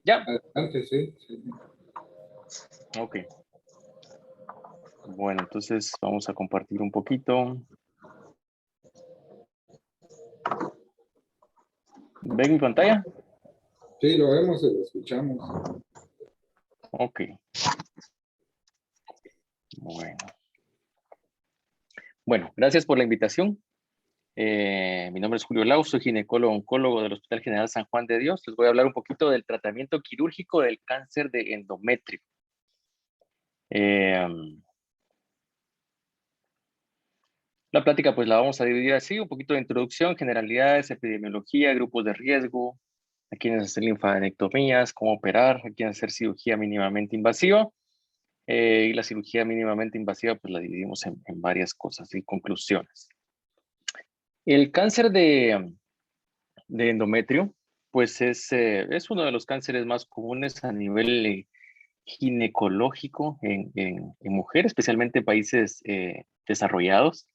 Ya. Adelante, sí, sí. Ok. Bueno, entonces vamos a compartir un poquito. ¿Ven mi pantalla? Sí, lo vemos y lo escuchamos. Ok. Bueno. Bueno, gracias por la invitación. Mi nombre es Julio Lau, soy ginecólogo oncólogo del Hospital General San Juan de Dios. Les voy a hablar un poquito del tratamiento quirúrgico del cáncer de endometrio. Eh, la plática pues la vamos a dividir así, un poquito de introducción, generalidades, epidemiología, grupos de riesgo, a quienes hacer linfadenectomías, cómo operar, a quienes hacer cirugía mínimamente invasiva. Y la cirugía mínimamente invasiva pues la dividimos en varias cosas y conclusiones. El cáncer de endometrio pues es uno de los cánceres más comunes a nivel ginecológico en mujeres, especialmente en países desarrollados.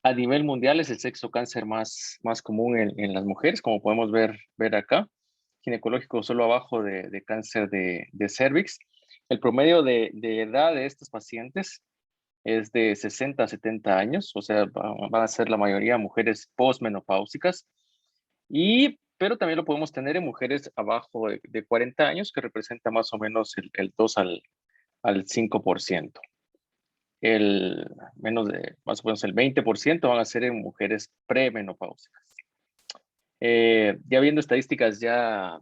A nivel mundial es el sexto cáncer más común en las mujeres, como podemos ver acá. Ginecológico solo abajo de cáncer de cervix. El promedio de edad de estos pacientes es de 60 a 70 años, o sea, van a ser la mayoría mujeres postmenopáusicas. Pero también lo podemos tener en mujeres abajo de 40 años, que representa más o menos el 2 al 5%. Más o menos el 20% van a ser en mujeres premenopáusicas. Ya viendo estadísticas ya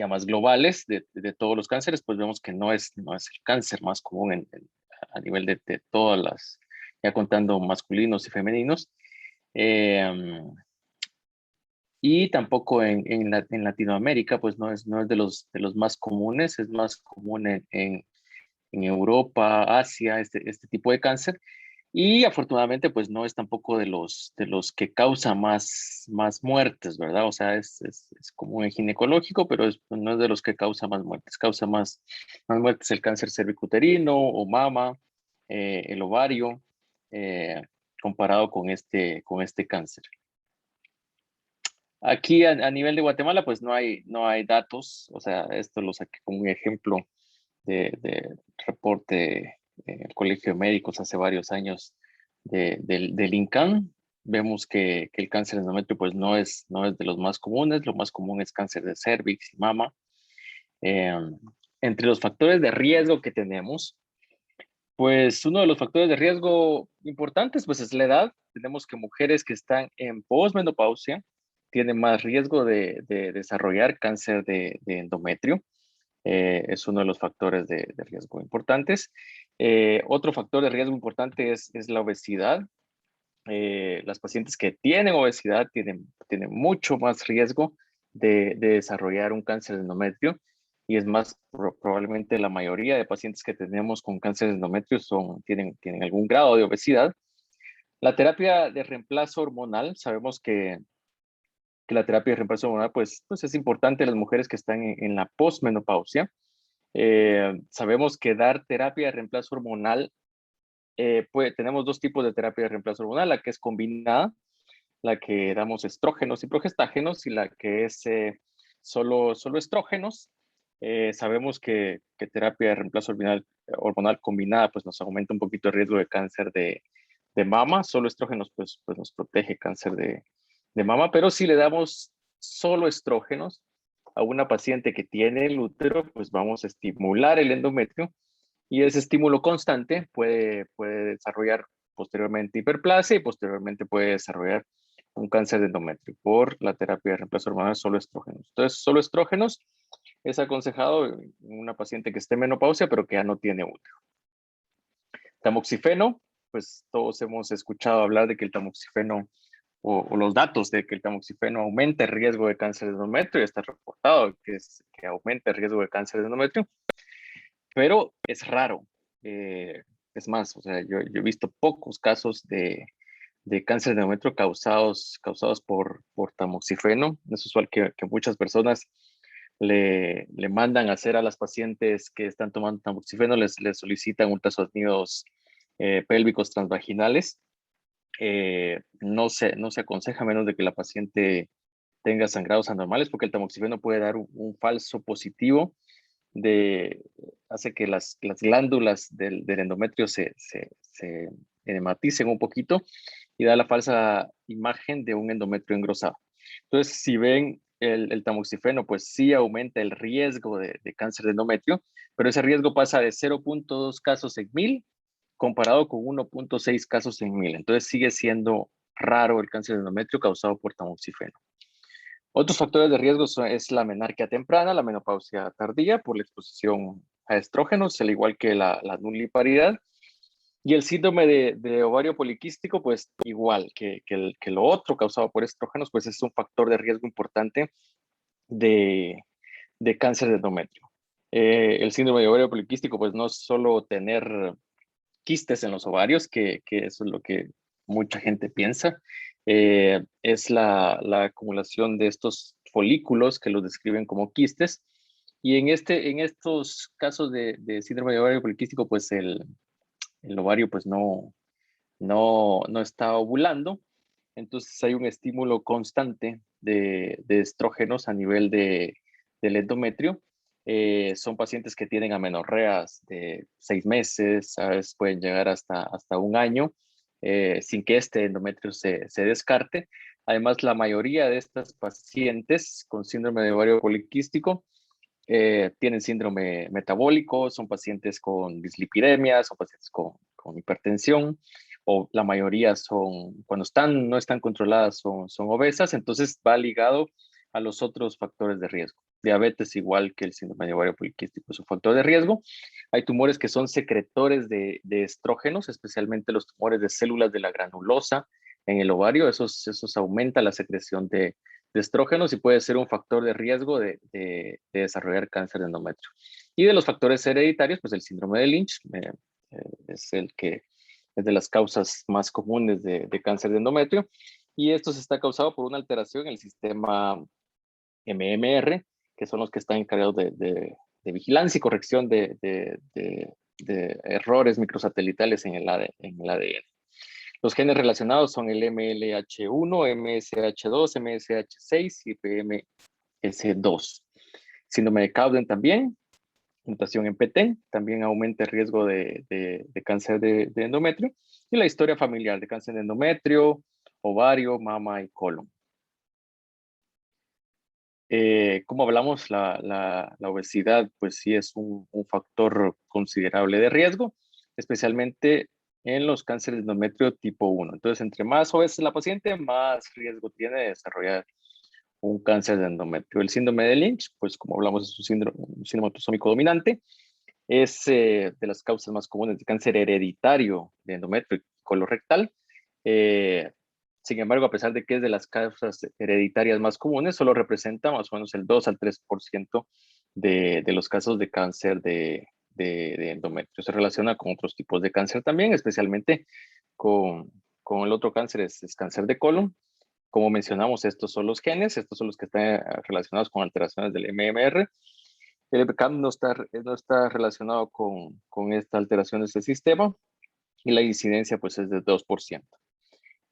más globales de todos los cánceres, pues vemos que no es el cáncer más común a nivel de todas ya contando masculinos y femeninos. Y tampoco en Latinoamérica, pues no es de los más comunes, es más común en Europa, Asia, este tipo de cáncer. Y afortunadamente, pues no es tampoco de los que causa más muertes, ¿verdad? O sea, es común en ginecológico, pero no es de los que causa más muertes. Causa más muertes el cáncer cervicuterino o mama, el ovario, eh, comparado con este cáncer. Aquí a nivel de Guatemala, pues no hay datos, o sea, esto lo saqué como un ejemplo de reporte en el Colegio de Médicos hace varios años del INCAN. Vemos que el cáncer de endometrio pues no es de los más comunes, lo más común es cáncer de cervix y mama. Eh, Entre los factores de riesgo que tenemos, pues uno de los factores de riesgo importantes pues es la edad. Tenemos que mujeres que están en posmenopausia tienen más riesgo de desarrollar cáncer de endometrio. Es uno de los factores de riesgo importantes. Otro factor de riesgo importante es la obesidad. Las pacientes que tienen obesidad tienen mucho más riesgo de desarrollar un cáncer de endometrio y es más, probablemente la mayoría de pacientes que tenemos con cáncer de endometrio tienen algún grado de obesidad. La terapia de reemplazo hormonal, sabemos que la terapia de reemplazo hormonal pues es importante en las mujeres que están en la posmenopausia. Sabemos que dar terapia de reemplazo hormonal, tenemos dos tipos de terapia de reemplazo hormonal, la que es combinada, la que damos estrógenos y progestágenos, y la que es solo estrógenos. Sabemos que terapia de reemplazo hormonal combinada pues nos aumenta un poquito el riesgo de cáncer de mama, solo estrógenos pues nos protege cáncer de mama, pero si le damos solo estrógenos a una paciente que tiene el útero, pues vamos a estimular el endometrio y ese estímulo constante puede desarrollar posteriormente hiperplasia y posteriormente puede desarrollar un cáncer de endometrio por la terapia de reemplazo hormonal solo estrógenos. Entonces, solo estrógenos es aconsejado en una paciente que esté en menopausia pero que ya no tiene útero. Tamoxifeno, pues todos hemos escuchado hablar de que el tamoxifeno o los datos de que el tamoxifeno aumenta el riesgo de cáncer de endometrio, y está reportado que aumenta el riesgo de cáncer de endometrio, pero es raro. Es más, o sea, yo he visto pocos casos de cáncer de endometrio causados por tamoxifeno. Es usual que muchas personas le mandan a hacer a las pacientes que están tomando tamoxifeno, les solicitan ultrasonidos pélvicos transvaginales. No se aconseja a menos de que la paciente tenga sangrados anormales, porque el tamoxifeno puede dar un falso positivo hace que las glándulas del endometrio se edematicen un poquito y da la falsa imagen de un endometrio engrosado. Entonces, si ven el tamoxifeno, pues sí aumenta el riesgo de cáncer de endometrio, pero ese riesgo pasa de 0.2 casos en 1000 comparado con 1.6 casos en 1000. Entonces sigue siendo raro el cáncer de endometrio causado por tamoxifeno. Otros factores de riesgo es la menarquia temprana, la menopausia tardía por la exposición a estrógenos, al igual que la nulliparidad. Y el síndrome de ovario poliquístico, pues igual que lo otro causado por estrógenos, pues es un factor de riesgo importante de, de cáncer de endometrio. El síndrome de ovario poliquístico, pues no es solo tener quistes en los ovarios, que eso es lo que mucha gente piensa, es la acumulación de estos folículos que los describen como quistes. Y en estos casos de síndrome de ovario poliquístico, pues el ovario pues no está ovulando, entonces hay un estímulo constante de estrógenos a nivel del endometrio. Son pacientes que tienen amenorreas de 6 meses, a veces pueden llegar hasta un año, sin que este endometrio se descarte. Además, la mayoría de estas pacientes con síndrome de ovario poliquístico tienen síndrome metabólico, son pacientes con dislipidemia, son pacientes con hipertensión, o la mayoría son, cuando no están controladas, son obesas, entonces va ligado a los otros factores de riesgo. Diabetes, igual que el síndrome de ovario poliquístico, es un factor de riesgo. Hay tumores que son secretores de estrógenos, especialmente los tumores de células de la granulosa en el ovario, esos aumenta la secreción de estrógenos y puede ser un factor de riesgo de desarrollar cáncer de endometrio. Y de los factores hereditarios, pues el síndrome de Lynch es el que es de las causas más comunes de cáncer de endometrio. Y esto se está causado por una alteración en el sistema MMR, que son los que están encargados de vigilancia y corrección de errores microsatelitales en el ADN. Los genes relacionados son el MLH1, MSH2, MSH6 y PMS2. Síndrome de Cowden también, mutación en PTEN, también aumenta el riesgo de cáncer de endometrio. Y la historia familiar de cáncer de endometrio, ovario, mama y colon. Como hablamos, la obesidad pues sí es un factor considerable de riesgo, especialmente en los cánceres de endometrio tipo 1. Entonces, entre más obesa es la paciente, más riesgo tiene de desarrollar un cáncer de endometrio. El síndrome de Lynch, pues como hablamos, es un síndrome autosómico dominante, es de las causas más comunes de cáncer hereditario de endometrio colorectal. Sin embargo, a pesar de que es de las causas hereditarias más comunes, solo representa más o menos el 2 al 3% de los casos de cáncer de endometrio. Se relaciona con otros tipos de cáncer también, especialmente con el otro cáncer, es cáncer de colon. Como mencionamos, estos son los genes, estos son los que están relacionados con alteraciones del MMR. El EPCAM no está relacionado con esta alteración de este sistema y la incidencia pues es de 2%.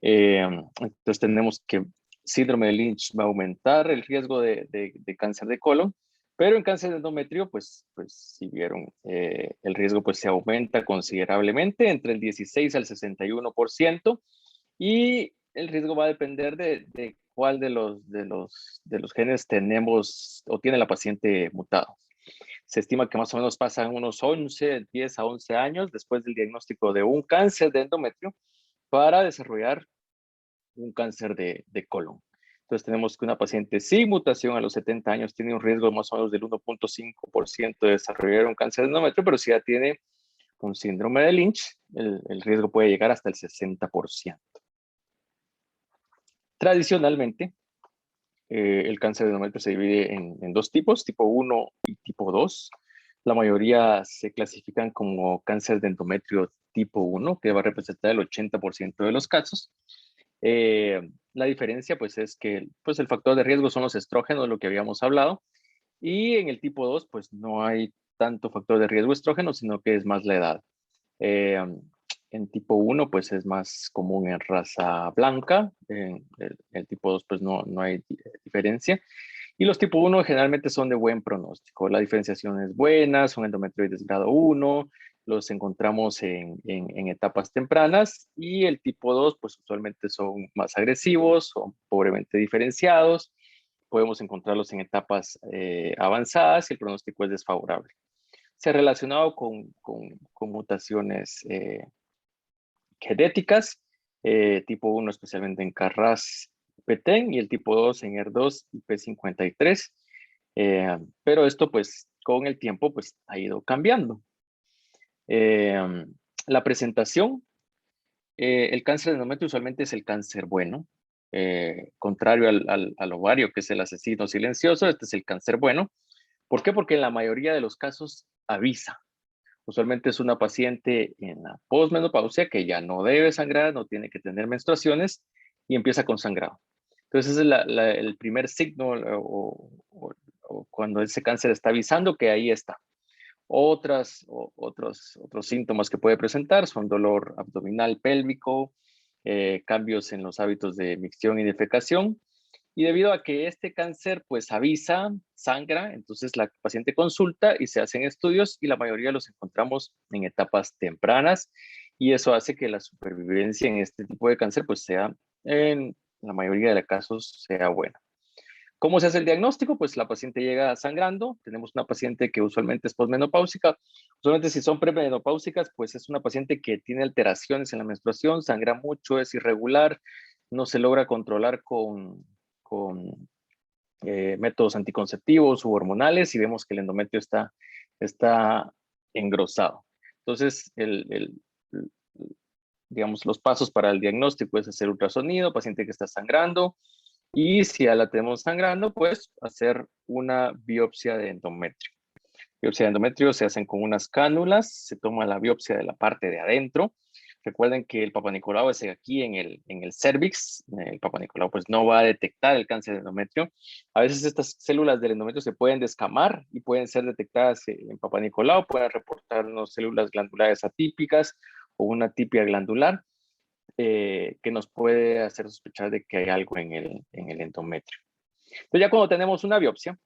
Entonces tenemos que síndrome de Lynch va a aumentar el riesgo de cáncer de colon, pero en cáncer de endometrio, pues si vieron, el riesgo pues se aumenta considerablemente entre el 16 al 61% y el riesgo va a depender de cuál de los genes tenemos o tiene la paciente mutado. Se estima que más o menos pasan unos 10 a 11 años después del diagnóstico de un cáncer de endometrio para desarrollar un cáncer de colon. Entonces tenemos que una paciente sin mutación a los 70 años tiene un riesgo más o menos del 1.5% de desarrollar un cáncer de endometrio, pero si ya tiene un síndrome de Lynch, el riesgo puede llegar hasta el 60%. Tradicionalmente, el cáncer de endometrio se divide en dos tipos, tipo 1 y tipo 2. La mayoría se clasifican como cáncer de endometrio tipo 1, que va a representar el 80% de los casos. La diferencia pues es que pues, el factor de riesgo son los estrógenos, lo que habíamos hablado, y en el tipo 2 pues no hay tanto factor de riesgo estrógeno, sino que es más la edad. en tipo 1 pues es más común en raza blanca, en el tipo 2 pues no hay diferencia. Y los tipo 1 generalmente son de buen pronóstico. La diferenciación es buena, son endometrioides grado 1, los encontramos en etapas tempranas, y el tipo 2 pues usualmente son más agresivos, son pobremente diferenciados, podemos encontrarlos en etapas avanzadas y el pronóstico es desfavorable. Se ha relacionado con mutaciones genéticas, tipo 1 especialmente en KRAS PTEN y el tipo 2 en ER2 y P53. Pero esto pues con el tiempo pues ha ido cambiando. La presentación, el cáncer de endometrio usualmente es el cáncer bueno, contrario al ovario, que es el asesino silencioso. Este es el cáncer bueno. ¿Por qué? Porque en la mayoría de los casos avisa. Usualmente es una paciente en la posmenopausia que ya no debe sangrar, no tiene que tener menstruaciones y empieza con sangrado. Entonces ese es el primer signo o cuando ese cáncer está avisando que ahí está. Otros síntomas que puede presentar son dolor abdominal pélvico, cambios en los hábitos de micción y defecación. Y debido a que este cáncer pues avisa, sangra, entonces la paciente consulta y se hacen estudios y la mayoría los encontramos en etapas tempranas, y eso hace que la supervivencia en este tipo de cáncer pues sea, en la mayoría de los casos, sea buena. ¿Cómo se hace el diagnóstico? Pues la paciente llega sangrando. Tenemos una paciente que usualmente es posmenopáusica. Usualmente si son premenopáusicas, pues es una paciente que tiene alteraciones en la menstruación, sangra mucho, es irregular, no se logra controlar con métodos anticonceptivos u hormonales, y vemos que el endometrio está engrosado. Entonces, digamos, los pasos para el diagnóstico es hacer ultrasonido, paciente que está sangrando, y si ya la tenemos sangrando, pues hacer una biopsia de endometrio. Biopsia de endometrio se hacen con unas cánulas, se toma la biopsia de la parte de adentro. Recuerden que el Papa Nicolau es aquí en el cervix. El Papa Nicolau pues no va a detectar el cáncer de endometrio. A veces estas células del endometrio se pueden descamar y pueden ser detectadas en Papa Nicolau, pueden reportarnos células glandulares atípicas o una atipia glandular, que nos puede hacer sospechar de que hay algo en el endometrio. Entonces ya cuando tenemos una biopsia,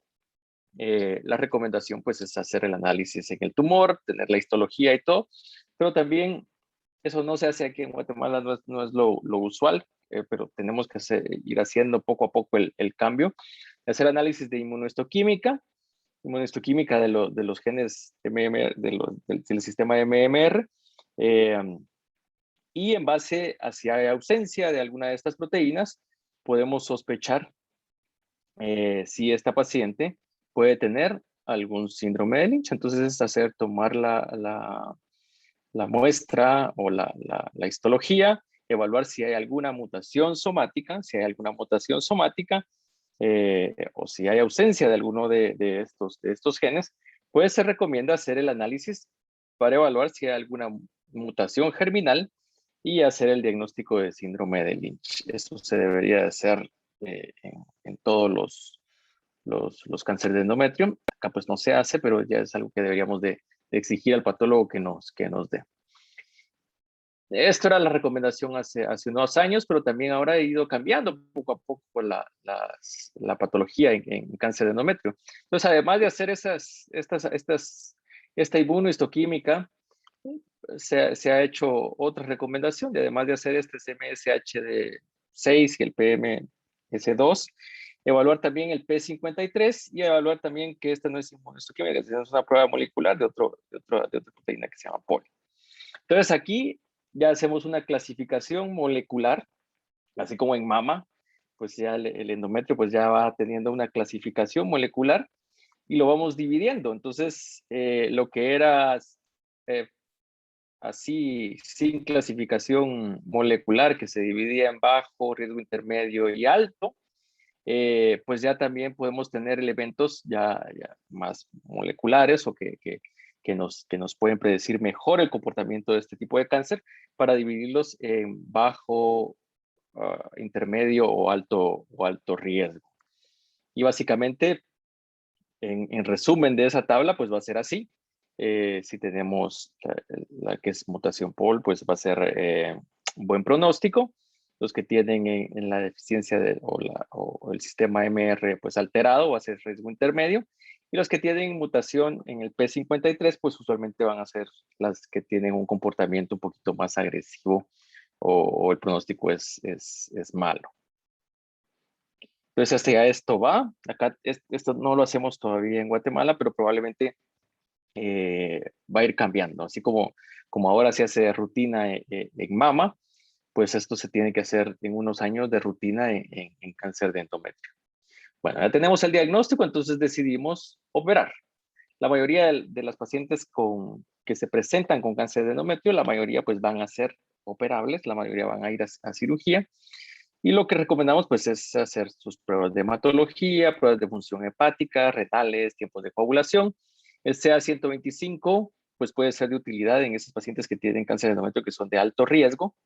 la recomendación pues es hacer el análisis en el tumor, tener la histología y todo, pero también eso no se hace aquí en Guatemala, no es lo usual, pero tenemos que ir haciendo poco a poco el cambio, hacer análisis de inmunohistoquímica de los genes MMR, del sistema MMR, y en base a si hay ausencia de alguna de estas proteínas, podemos sospechar si esta paciente puede tener algún síndrome de Lynch. Entonces es tomar la muestra o la histología, evaluar si hay alguna mutación somática, o si hay ausencia de alguno de estos genes, pues se recomienda hacer el análisis para evaluar si hay alguna mutación germinal y hacer el diagnóstico de síndrome de Lynch. Eso se debería hacer en todos los cánceres de endometrio. Acá pues no se hace, pero ya es algo que deberíamos de exigir al patólogo que nos dé. Esto era la recomendación hace unos años, pero también ahora ha ido cambiando poco a poco la patología en cáncer de endometrio. Entonces, además de hacer esta inmunohistoquímica, se ha hecho otra recomendación, y además de hacer este CMSH6 y el PMS2, evaluar también el P53 y evaluar también que esta no es inmunohistoquímica, es una prueba molecular de otra proteína que se llama POL. Entonces aquí ya hacemos una clasificación molecular, así como en mama, pues ya el endometrio pues ya va teniendo una clasificación molecular y lo vamos dividiendo. Entonces, lo que era así sin clasificación molecular, que se dividía en bajo, riesgo intermedio y alto, pues ya también podemos tener elementos ya más moleculares o que nos pueden predecir mejor el comportamiento de este tipo de cáncer, para dividirlos en bajo, intermedio o alto riesgo. Y básicamente, en resumen de esa tabla, pues va a ser así. Si tenemos la que es mutación POL, pues va a ser un buen pronóstico. Los que tienen en la deficiencia o el sistema MR pues alterado va a ser riesgo intermedio. Y los que tienen mutación en el P53, pues usualmente van a ser las que tienen un comportamiento un poquito más agresivo o el pronóstico es malo. Entonces, hasta esto va. Acá esto no lo hacemos todavía en Guatemala, pero probablemente va a ir cambiando. Así como ahora se hace rutina en mama, pues esto se tiene que hacer en unos años de rutina en cáncer de endometrio. Bueno, ya tenemos el diagnóstico, entonces decidimos operar. La mayoría de las pacientes que se presentan con cáncer de endometrio, la mayoría pues van a ser operables, la mayoría van a ir a cirugía. Y lo que recomendamos pues es hacer sus pruebas de hematología, pruebas de función hepática, renales, tiempos de coagulación. El CA-125 pues puede ser de utilidad en esos pacientes que tienen cáncer de endometrio que son de alto riesgo.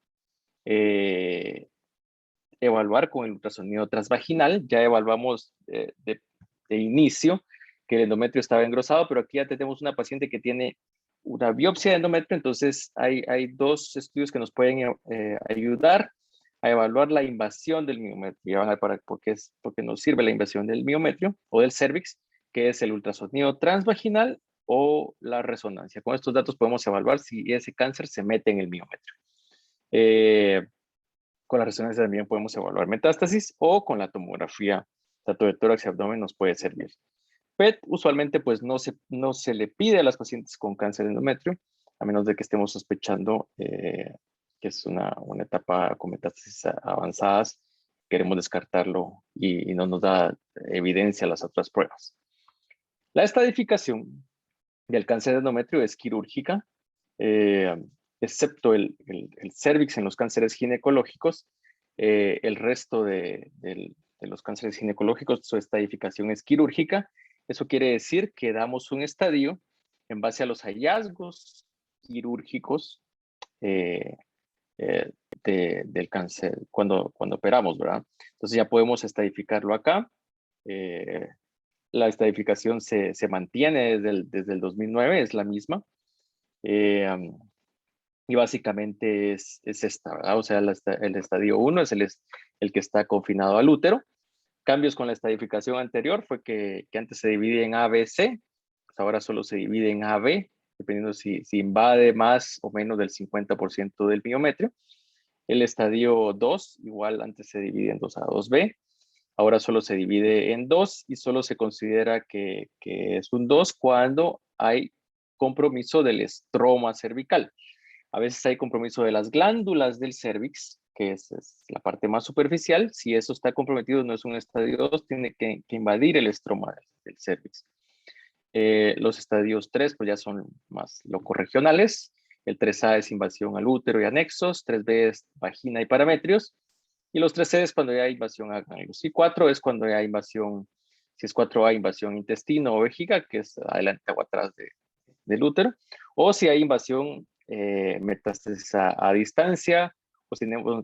Evaluar con el ultrasonido transvaginal. Ya evaluamos de inicio que el endometrio estaba engrosado, pero aquí ya tenemos una paciente que tiene una biopsia de endometrio, entonces hay dos estudios que nos pueden ayudar a evaluar la invasión del miometrio. Ya van a ver por qué nos sirve la invasión del miometrio o del cervix, que es el ultrasonido transvaginal o la resonancia. Con estos datos podemos evaluar si ese cáncer se mete en el miometrio. Con la resonancia también podemos evaluar metástasis o con la tomografía, tanto de tórax y abdomen nos puede servir. PET usualmente pues no se le pide a las pacientes con cáncer de endometrio, a menos de que estemos sospechando que es una etapa con metástasis avanzadas, queremos descartarlo y no nos da evidencia las otras pruebas. La estadificación del cáncer de endometrio es quirúrgica, excepto el cervix en los cánceres ginecológicos. El resto de los cánceres ginecológicos, su estadificación es quirúrgica. Eso quiere decir que damos un estadio en base a los hallazgos quirúrgicos eh, del cáncer cuando operamos, ¿verdad? Entonces ya podemos estadificarlo acá. La estadificación se mantiene desde el 2009, es la misma. Y básicamente es esta, ¿verdad? O sea, el estadio 1 es el que está confinado al útero. Cambios con la estadificación anterior fue que antes se divide en A, B, C, pues ahora solo se divide en A, B, dependiendo si invade más o menos del 50% del miometrio. El estadio 2, igual antes se divide en 2A, 2B, ahora solo se divide en 2 y solo se considera que es un 2 cuando hay compromiso del estroma cervical. A veces hay compromiso de las glándulas del cervix, que es la parte más superficial. Si eso está comprometido, no es un estadio 2, tiene que invadir el estroma del cervix. Los estadios 3 pues ya son más locorregionales. El 3A es invasión al útero y anexos, 3B es vagina y parametrios, y los 3C es cuando ya hay invasión a ganglios. Y 4 es cuando ya hay invasión, si es 4A, invasión intestino o vejiga, que es adelante o atrás del útero, o si hay invasión metástasis a distancia, o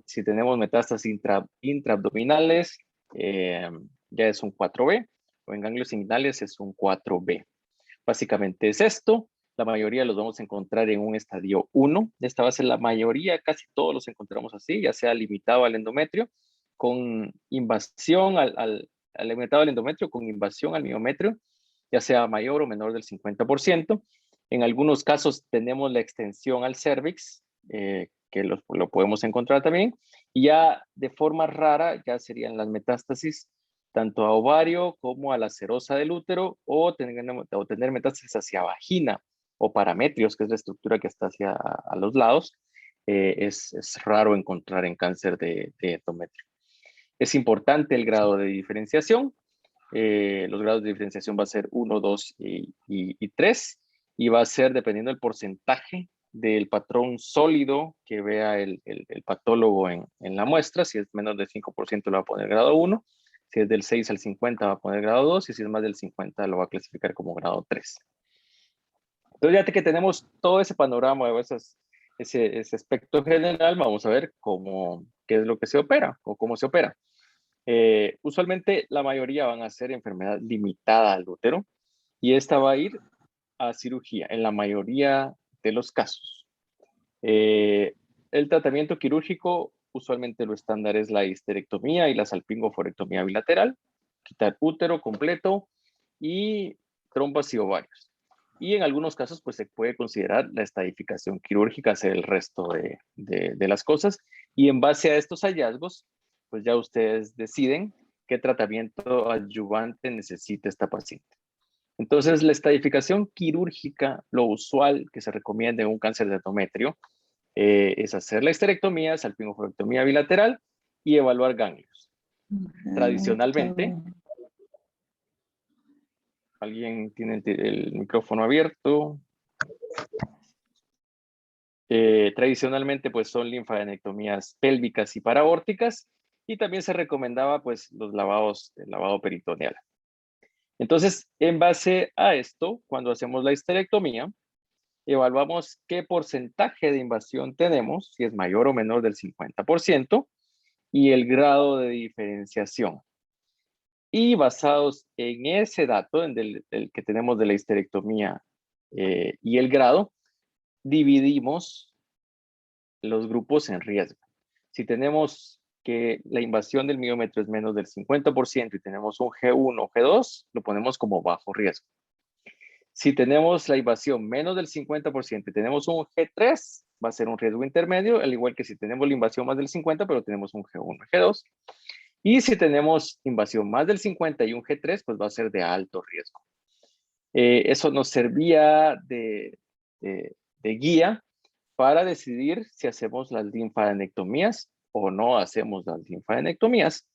si tenemos metástasis intraabdominales, ya es un 4B, o en ganglios inguinales es un 4B. Básicamente es esto. La mayoría los vamos a encontrar en un estadio 1. Esta va a ser la mayoría, casi todos los encontramos así, ya sea limitado al endometrio, con invasión al limitado al endometrio, con invasión al miometrio, ya sea mayor o menor del 50%. En algunos casos tenemos la extensión al cervix, que lo podemos encontrar también. Y ya de forma rara, ya serían las metástasis tanto a ovario como a la serosa del útero o tener metástasis hacia vagina o parametrios, que es la estructura que está hacia a los lados, es raro encontrar en cáncer de endometrio. Es importante el grado de diferenciación. Los grados de diferenciación va a ser 1, 2 y 3 y va a ser dependiendo del porcentaje del patrón sólido que vea el patólogo en la muestra. Si es menos del 5% lo va a poner grado 1, si es del 6 al 50 va a poner grado 2 y si es más del 50 lo va a clasificar como grado 3. Entonces ya que tenemos todo ese panorama, ese aspecto general, vamos a ver qué es lo que se opera o cómo se opera. Usualmente la mayoría van a ser enfermedad limitada al útero y esta va a ir a cirugía en la mayoría de los casos. El tratamiento quirúrgico, usualmente lo estándar es la histerectomía y la salpingoforectomía bilateral, quitar útero completo y trompas y ovarios. Y en algunos casos, pues se puede considerar la estadificación quirúrgica, hacer el resto de las cosas. Y en base a estos hallazgos, pues ya ustedes deciden qué tratamiento adyuvante necesita esta paciente. Entonces, la estadificación quirúrgica, lo usual que se recomienda en un cáncer de endometrio, es hacer la histerectomía, salpingoforectomía bilateral y evaluar ganglios. Tradicionalmente, ¿alguien tiene el micrófono abierto? Tradicionalmente, pues son linfadenectomías pélvicas y paraórticas, y también se recomendaba, pues, los lavados, el lavado peritoneal. Entonces, en base a esto, cuando hacemos la histerectomía, evaluamos qué porcentaje de invasión tenemos, si es mayor o menor del 50%, y el grado de diferenciación. Y basados en ese dato, en el que tenemos de la histerectomía y el grado, dividimos los grupos en riesgo. Si tenemos que la invasión del miómetro es menos del 50% y tenemos un G1 o G2, lo ponemos como bajo riesgo. Si tenemos la invasión menos del 50% y tenemos un G3, va a ser un riesgo intermedio, al igual que si tenemos la invasión más del 50, pero tenemos un G1 o G2. Y si tenemos invasión más del 50 y un G3, pues va a ser de alto riesgo. Eso nos servía de guía para decidir si hacemos las linfadenectomías o no hacemos las linfadenectomías.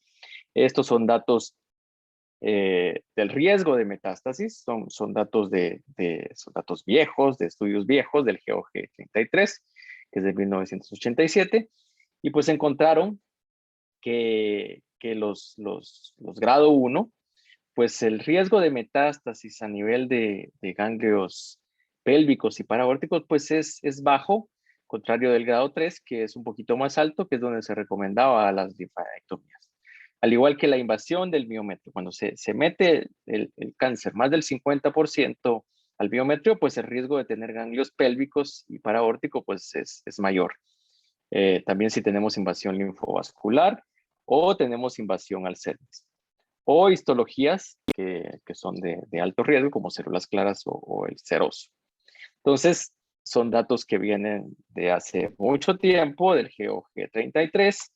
Estos son datos del riesgo de metástasis, son datos son datos viejos, de estudios viejos del GOG 33, que es de 1987, y pues encontraron que los grado 1, pues el riesgo de metástasis a nivel de ganglios pélvicos y paraórticos, pues es bajo, contrario del grado 3, que es un poquito más alto, que es donde se recomendaba las linfadenectomías. Al igual que la invasión del miometrio, cuando se mete el cáncer más del 50% al miometrio, pues el riesgo de tener ganglios pélvicos y paraórticos pues es mayor. También si tenemos invasión linfovascular o tenemos invasión al cervix. O histologías que son de alto riesgo, como células claras o el seroso. Entonces, son datos que vienen de hace mucho tiempo, del GOG 33,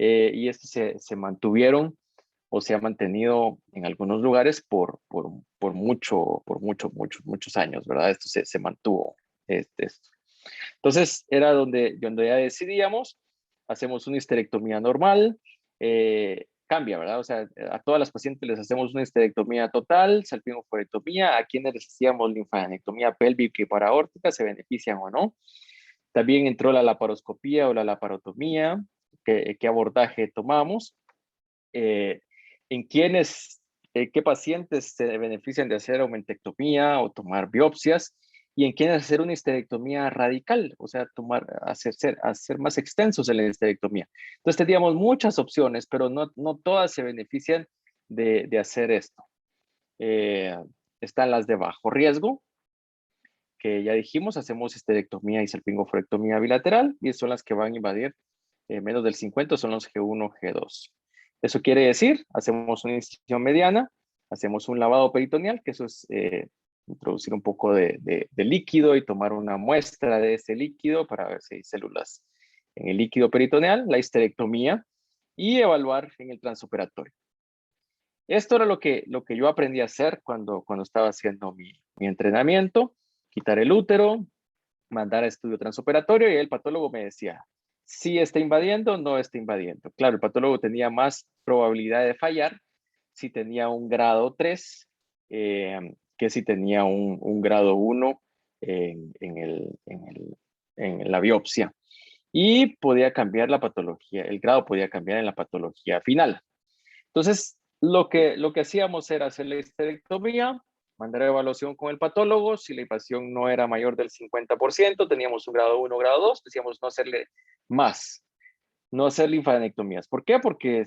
y estos se mantuvieron o se ha mantenido en algunos lugares por muchos años, ¿verdad? Esto se mantuvo. Esto. Entonces, era donde ya decidíamos, hacemos una histerectomía normal, cambia, ¿verdad? O sea, a todas las pacientes les hacemos una histerectomía total, salpingoforectomía, a quienes les hacíamos linfadenectomía pélvica y paraórtica, se benefician o no. También entró la laparoscopía o la laparotomía, qué abordaje tomamos, en quienes, qué pacientes se benefician de hacer aumentectomía o tomar biopsias, y en quienes hacer una histerectomía radical, o sea, hacer más extensos en la histerectomía. Entonces teníamos muchas opciones, pero no todas se benefician de hacer esto. Están las de bajo riesgo, que ya dijimos, hacemos histerectomía y salpingoforectomía bilateral, y son las que van a invadir menos del 50, son los G1, G2. Eso quiere decir, hacemos una incisión mediana, hacemos un lavado peritoneal, que eso es introducir un poco de líquido y tomar una muestra de ese líquido para ver si hay células en el líquido peritoneal, la histerectomía y evaluar en el transoperatorio. Esto era lo que yo aprendí a hacer cuando estaba haciendo mi entrenamiento, quitar el útero, mandar a estudio transoperatorio, y el patólogo me decía si está invadiendo o no está invadiendo. Claro, el patólogo tenía más probabilidad de fallar si tenía un grado 3 que si tenía un grado 1 en la biopsia. Y podía cambiar la patología, el grado podía cambiar en la patología final. Entonces, lo que hacíamos era hacer la histerectomía, mandar a evaluación con el patólogo. Si la invasión no era mayor del 50%, teníamos un grado 1, grado 2, decíamos no hacerle más, no hacer linfadenectomías. ¿Por qué? Porque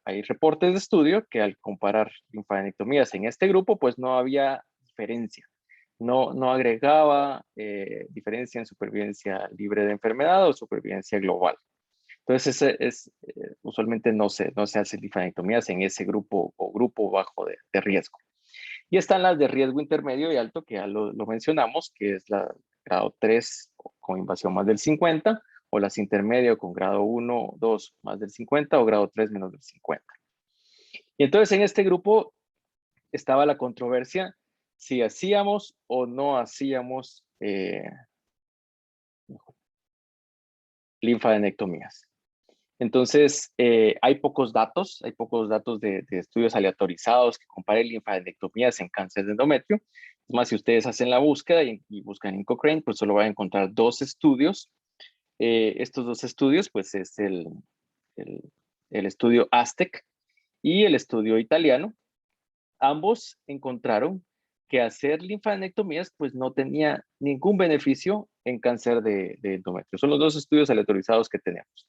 hay reportes de estudio que al comparar linfadenectomías en este grupo, pues no había diferencia no agregaba diferencia en supervivencia libre de enfermedad o supervivencia global. Entonces, usualmente no se hace linfadenectomías en ese grupo o grupo bajo de riesgo. Y están las de riesgo intermedio y alto, que ya lo mencionamos, que es la grado 3 con invasión más del 50, o las intermedio con grado 1, 2 más del 50, o grado 3 menos del 50. Y entonces en este grupo estaba la controversia si hacíamos o no hacíamos linfadenectomías. Entonces, hay pocos datos de estudios aleatorizados que comparen linfadenectomías en cáncer de endometrio. Es más, si ustedes hacen la búsqueda y buscan en Cochrane, pues solo van a encontrar 2 estudios. Estos 2 estudios, pues es el, el estudio Aztec y el estudio italiano. Ambos encontraron que hacer linfadenectomías pues no tenía ningún beneficio en cáncer de endometrio. Son los 2 estudios aleatorizados que tenemos.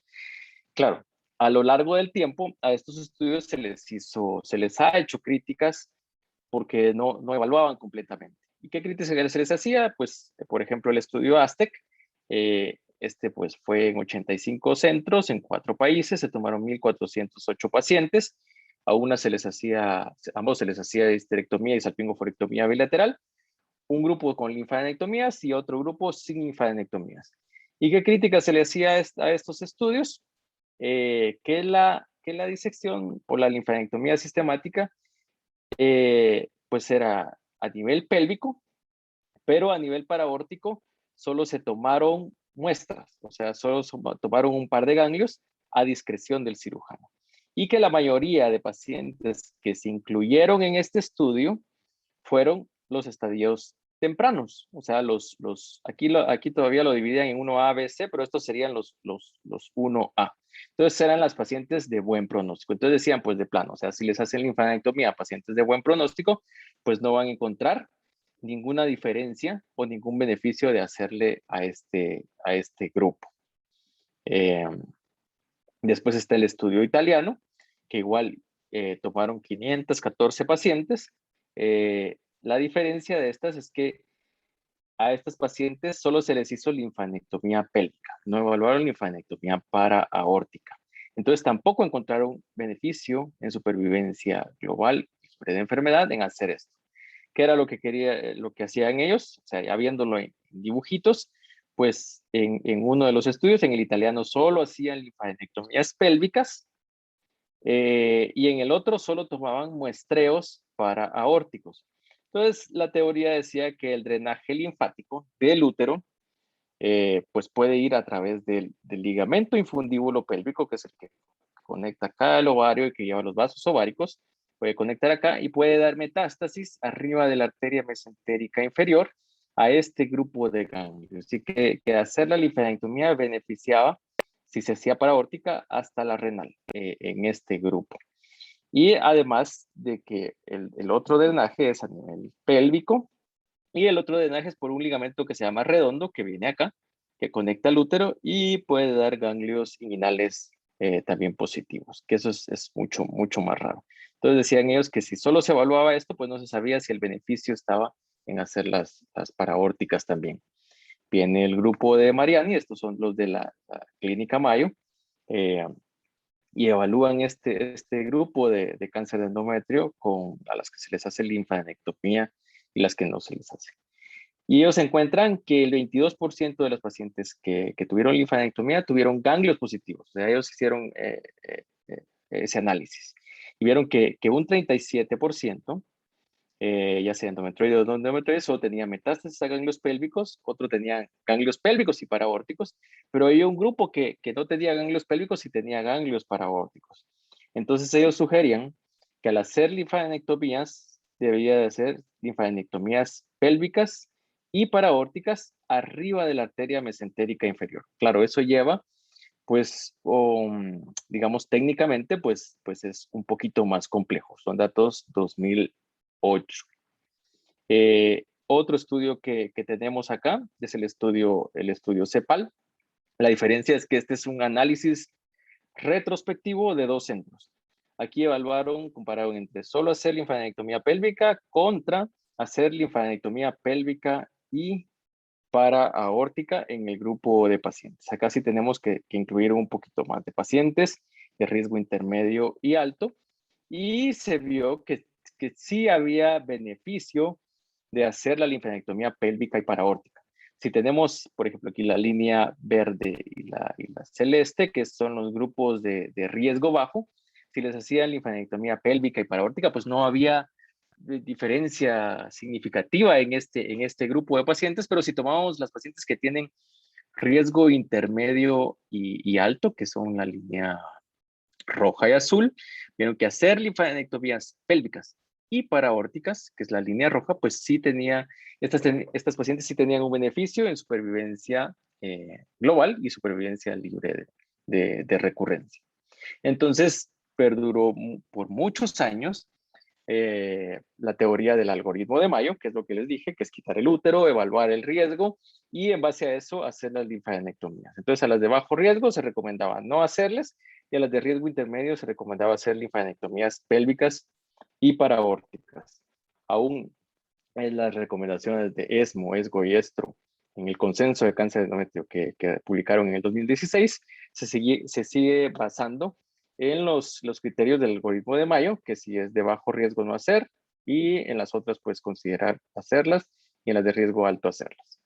Claro, a lo largo del tiempo a estos estudios se les ha hecho críticas porque no evaluaban completamente. ¿Y qué críticas se les hacía? Pues, por ejemplo, el estudio Aztec, pues fue en 85 centros en 4 países, se tomaron 1,408 pacientes, a ambos se les hacía histerectomía y salpingoforectomía bilateral, un grupo con linfadenectomías y otro grupo sin linfadenectomías. ¿Y qué críticas se le hacía a estos estudios? Que la disección por la linfadenectomía sistemática pues era a nivel pélvico, pero a nivel paraórtico solo se tomaron muestras, o sea, solo tomaron un par de ganglios a discreción del cirujano. Y que la mayoría de pacientes que se incluyeron en este estudio fueron los estadios tempranos, o sea, aquí todavía lo dividían en 1A, B, C, pero estos serían los 1A. Entonces eran las pacientes de buen pronóstico. Entonces decían, pues de plano, o sea, si les hacen linfadenectomía a pacientes de buen pronóstico, pues no van a encontrar ninguna diferencia o ningún beneficio de hacerle a este grupo. Después está el estudio italiano, que igual tomaron 514 pacientes. La diferencia de estas es que a estas pacientes solo se les hizo linfadenectomía pélvica, no evaluaron linfadenectomía para-aórtica. Entonces tampoco encontraron beneficio en supervivencia global de enfermedad en hacer esto. ¿Qué era lo que hacían ellos? O sea, ya viéndolo en dibujitos, pues en uno de los estudios, en el italiano, solo hacían linfadenectomías pélvicas y en el otro solo tomaban muestreos para aórticos. Entonces, la teoría decía que el drenaje linfático del útero pues puede ir a través del ligamento infundíbulo pélvico, que es el que conecta acá al ovario y que lleva los vasos ováricos, puede conectar acá y puede dar metástasis arriba de la arteria mesentérica inferior a este grupo de ganglios. Así que hacer la linfadenectomía beneficiaba, si se hacía para aórtica, hasta la renal en este grupo. Y además de que el otro drenaje es a nivel pélvico y el otro drenaje es por un ligamento que se llama redondo, que viene acá, que conecta al útero y puede dar ganglios inguinales también positivos, que eso es mucho, mucho más raro. Entonces decían ellos que si solo se evaluaba esto, pues no se sabía si el beneficio estaba en hacer las paraórticas también. Viene el grupo de Mariani, estos son los de la Clínica Mayo, eh, y evalúan este grupo de cáncer de endometrio a las que se les hace linfadenectomía y las que no se les hace. Y ellos encuentran que el 22% de los pacientes que tuvieron linfadenectomía tuvieron ganglios positivos. O sea, ellos hicieron ese análisis y vieron que un 37%, ya sea endometrioide o no endometrioide, solo tenía metástasis a ganglios pélvicos, otro tenía ganglios pélvicos y paraórticos, pero había un grupo que no tenía ganglios pélvicos y tenía ganglios paraórticos. Entonces ellos sugerían que al hacer linfadenectomías, debía de hacer linfadenectomías pélvicas y paraórticas arriba de la arteria mesentérica inferior. Claro, eso lleva, pues, digamos, técnicamente, pues es un poquito más complejo. Son datos 2008. Otro estudio que tenemos acá es el estudio CEPAL. La diferencia es que este es un análisis retrospectivo de 2 centros. Aquí compararon entre solo hacer linfadenectomía pélvica contra hacer linfadenectomía pélvica y para-aórtica en el grupo de pacientes. Acá sí tenemos que incluir un poquito más de pacientes de riesgo intermedio y alto, y se vio que sí había beneficio de hacer la linfadenectomía pélvica y para-aórtica. Si tenemos, por ejemplo, aquí la línea verde y la celeste, que son los grupos de riesgo bajo, si les hacían linfadenectomía pélvica y para-aórtica, pues no había diferencia significativa en este grupo de pacientes, pero si tomamos las pacientes que tienen riesgo intermedio y alto, que son la línea roja y azul, vieron que hacer linfadenectomías pélvicas y paraórticas, que es la línea roja, pues sí tenía, estas pacientes sí tenían un beneficio en supervivencia global y supervivencia libre de recurrencia. Entonces, perduró por muchos años la teoría del algoritmo de Mayo, que es lo que les dije, que es quitar el útero, evaluar el riesgo y en base a eso hacer las linfadenectomías. Entonces a las de bajo riesgo se recomendaba no hacerles y a las de riesgo intermedio se recomendaba hacer linfadenectomías pélvicas y paraórticas. Aún en las recomendaciones de ESMO, ESGO y ESTRO en el consenso de cáncer de endometrio que publicaron en el 2016, se sigue basando en los criterios del algoritmo de Mayo, que si es de bajo riesgo no hacer, y en las otras pues considerar hacerlas, y en las de riesgo alto hacerlas.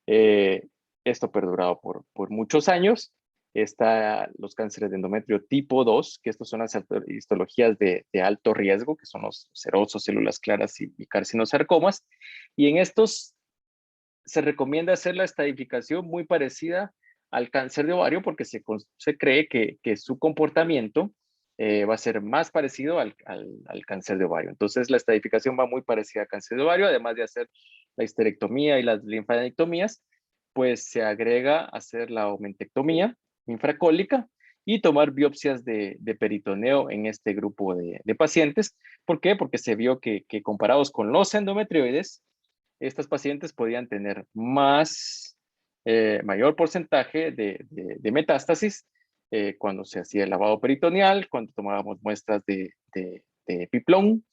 Esto ha perdurado por muchos años. Está los cánceres de endometrio tipo 2, que estos son las histologías de alto riesgo, que son los serosos, células claras y carcinosarcomas. Y en estos se recomienda hacer la estadificación muy parecida al cáncer de ovario porque se cree que su comportamiento va a ser más parecido al cáncer de ovario. Entonces la estadificación va muy parecida al cáncer de ovario, además de hacer la histerectomía y las linfadenectomías, pues se agrega hacer la omentectomía infracólica y tomar biopsias de peritoneo en este grupo de pacientes. ¿Por qué? Porque se vio que comparados con los endometrioides, estas pacientes podían tener mayor porcentaje de metástasis cuando se hacía el lavado peritoneal, cuando tomábamos muestras de piplón,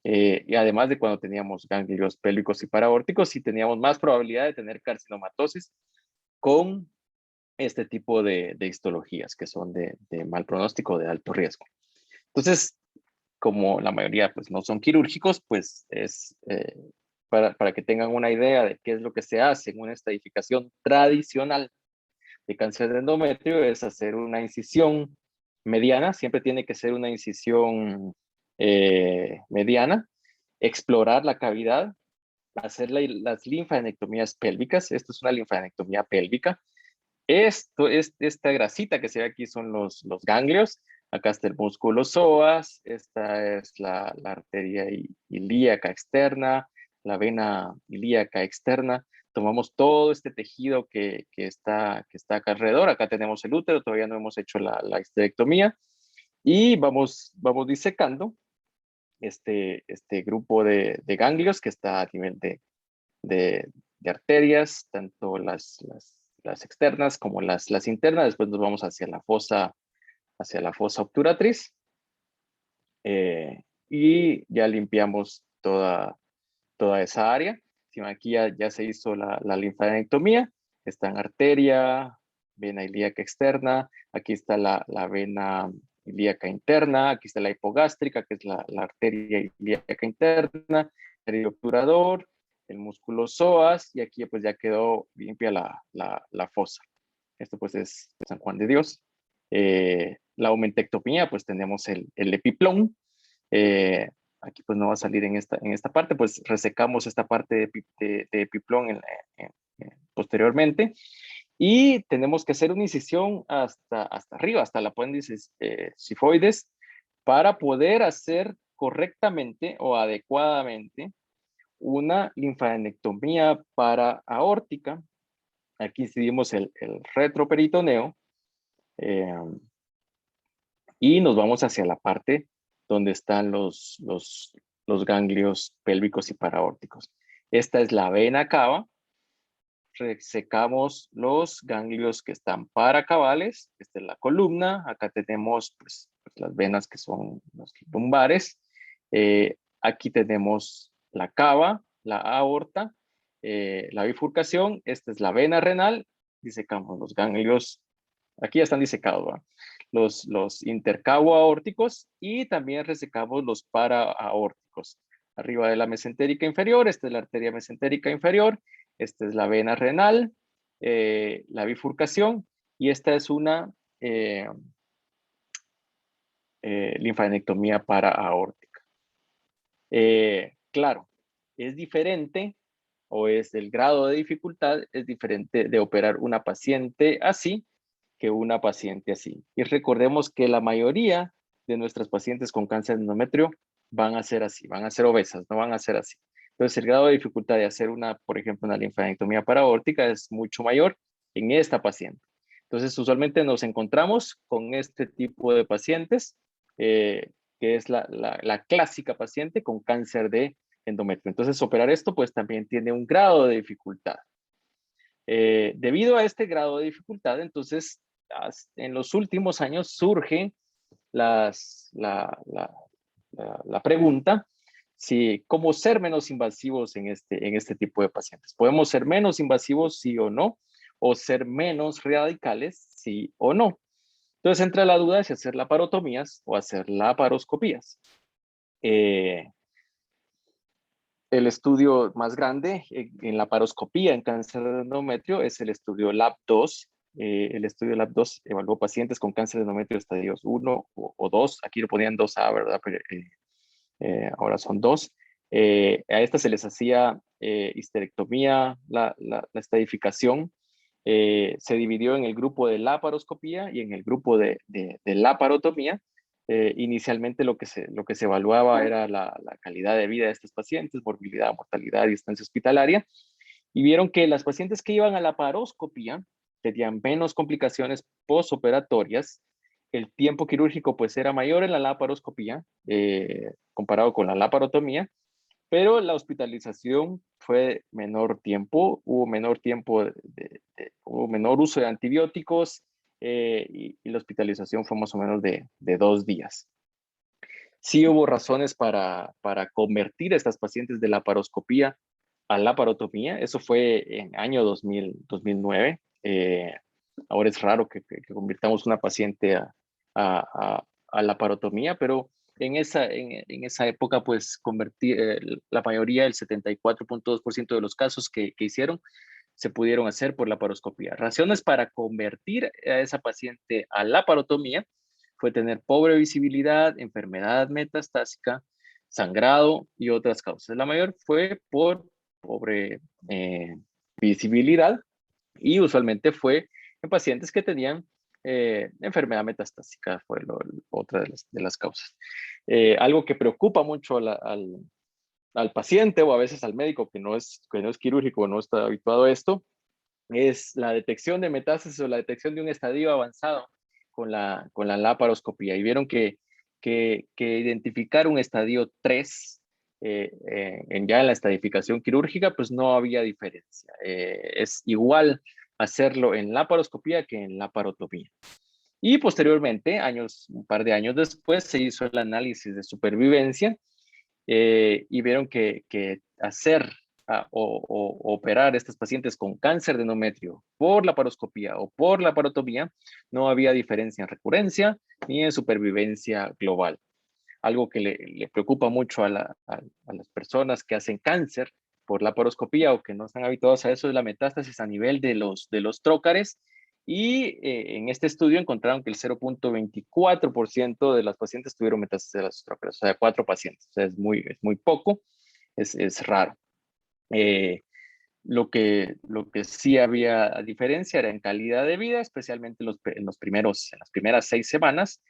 y además de cuando teníamos ganglios pélvicos y paraórticos, y teníamos más probabilidad de tener carcinomatosis con este tipo de histologías que son de mal pronóstico, de alto riesgo. Entonces, como la mayoría pues no son quirúrgicos, pues es para que tengan una idea de qué es lo que se hace en una estadificación tradicional de cáncer de endometrio, es hacer una incisión mediana, siempre tiene que ser una incisión mediana, explorar la cavidad, hacer las linfadenectomías pélvicas, esto es una linfadenectomía pélvica, esta grasita que se ve aquí son los ganglios. Acá está el músculo psoas. Esta es la arteria ilíaca externa, la vena ilíaca externa. Tomamos todo este tejido que está acá alrededor. Acá tenemos el útero, todavía no hemos hecho la histerectomía. Y vamos disecando este grupo de ganglios que está a nivel de arterias, tanto las externas como las internas. Después nos vamos hacia la fosa obturatriz y ya limpiamos toda esa área. Aquí ya se hizo la linfadenectomía, está en arteria, vena ilíaca externa, aquí está la vena ilíaca interna, aquí está la hipogástrica, que es la arteria ilíaca interna, el obturador, el músculo psoas, y aquí pues ya quedó limpia la fosa. Esto pues es de San Juan de Dios. La omentectomía, pues tenemos el epiplón. Aquí pues no va a salir en esta parte, pues resecamos esta parte de epiplón posteriormente. Y tenemos que hacer una incisión hasta arriba, hasta el apéndice sifoides, para poder hacer correctamente o adecuadamente una linfadenectomía para aórtica. Aquí incidimos el retroperitoneo y nos vamos hacia la parte donde están los ganglios pélvicos y paraórticos. Esta es la vena cava. Resecamos los ganglios que están paracavales. Esta es la columna. Acá tenemos pues las venas que son los lumbares. Aquí tenemos la cava, la aorta, la bifurcación, esta es la vena renal, disecamos los ganglios, aquí ya están disecados, ¿va? Los intercavo aórticos y también resecamos los paraaórticos. Arriba de la mesentérica inferior, esta es la arteria mesentérica inferior, esta es la vena renal, la bifurcación, y esta es una linfadenectomía paraaórtica. Claro, es diferente, o es el grado de dificultad, es diferente de operar una paciente así que una paciente así. Y recordemos que la mayoría de nuestras pacientes con cáncer de endometrio van a ser así, van a ser obesas, no van a ser así. Entonces, el grado de dificultad de hacer una, por ejemplo, una linfadenectomía paraórtica es mucho mayor en esta paciente. Entonces, usualmente nos encontramos con este tipo de pacientes, que es la clásica paciente con cáncer de endometrio. Entonces, operar esto, pues también tiene un grado de dificultad. Debido a este grado de dificultad, entonces, en los últimos años surge la pregunta si cómo ser menos invasivos en este tipo de pacientes. ¿Podemos ser menos invasivos, sí o no? ¿O ser menos radicales, sí o no? Entonces entra la duda de si hacer laparotomías o hacer laparoscopías. El estudio más grande en laparoscopía en cáncer de endometrio es el estudio LAP2. El estudio LAP2 evaluó pacientes con cáncer de endometrio estadios 1 o 2. Aquí lo ponían 2A, ¿verdad? Pero, ahora son 2. A estas se les hacía histerectomía, la estadificación. Se dividió en el grupo de laparoscopía y en el grupo de laparotomía. Inicialmente lo que se evaluaba era la calidad de vida de estos pacientes, morbilidad, mortalidad y estancia hospitalaria, y vieron que las pacientes que iban a la laparoscopía tenían menos complicaciones postoperatorias, el tiempo quirúrgico pues era mayor en la laparoscopía comparado con la laparotomía, pero la hospitalización fue menor tiempo, hubo menor tiempo, hubo menor uso de antibióticos, y la hospitalización fue más o menos de 2 días. Sí hubo razones para convertir a estas pacientes de laparoscopía a laparotomía, eso fue en año 2009. Ahora es raro que convirtamos una paciente a laparotomía, pero en esa época, pues la mayoría, el 74.2% de los casos que hicieron, se pudieron hacer por laparoscopía. Razones para convertir a esa paciente a laparotomía fue tener pobre visibilidad, enfermedad metastásica, sangrado y otras causas. La mayor fue por pobre visibilidad, y usualmente fue en pacientes que tenían enfermedad metastásica, fue otra de las causas. Algo que preocupa mucho al paciente o a veces al médico que no es quirúrgico, no está habituado a esto, es la detección de metástasis o la detección de un estadio avanzado con la laparoscopía. Y vieron que identificar un estadio 3 ya en la estadificación quirúrgica, pues no había diferencia. Es igual hacerlo en laparoscopía que en laparotomía. Y posteriormente, un par de años después, se hizo el análisis de supervivencia, y vieron que hacer o operar a estos pacientes con cáncer de endometrio por laparoscopía o por laparotomía no había diferencia en recurrencia ni en supervivencia global. Algo que le preocupa mucho a las personas que hacen cáncer por laparoscopía o que no están habituados a eso es la metástasis a nivel de los trócares. Y en este estudio encontraron que el 0.24% de las pacientes tuvieron metástasis de los trócares, o sea, 4 pacientes. O sea, es muy poco, es raro. Lo que sí había diferencia era en calidad de vida, especialmente en las primeras 6 semanas,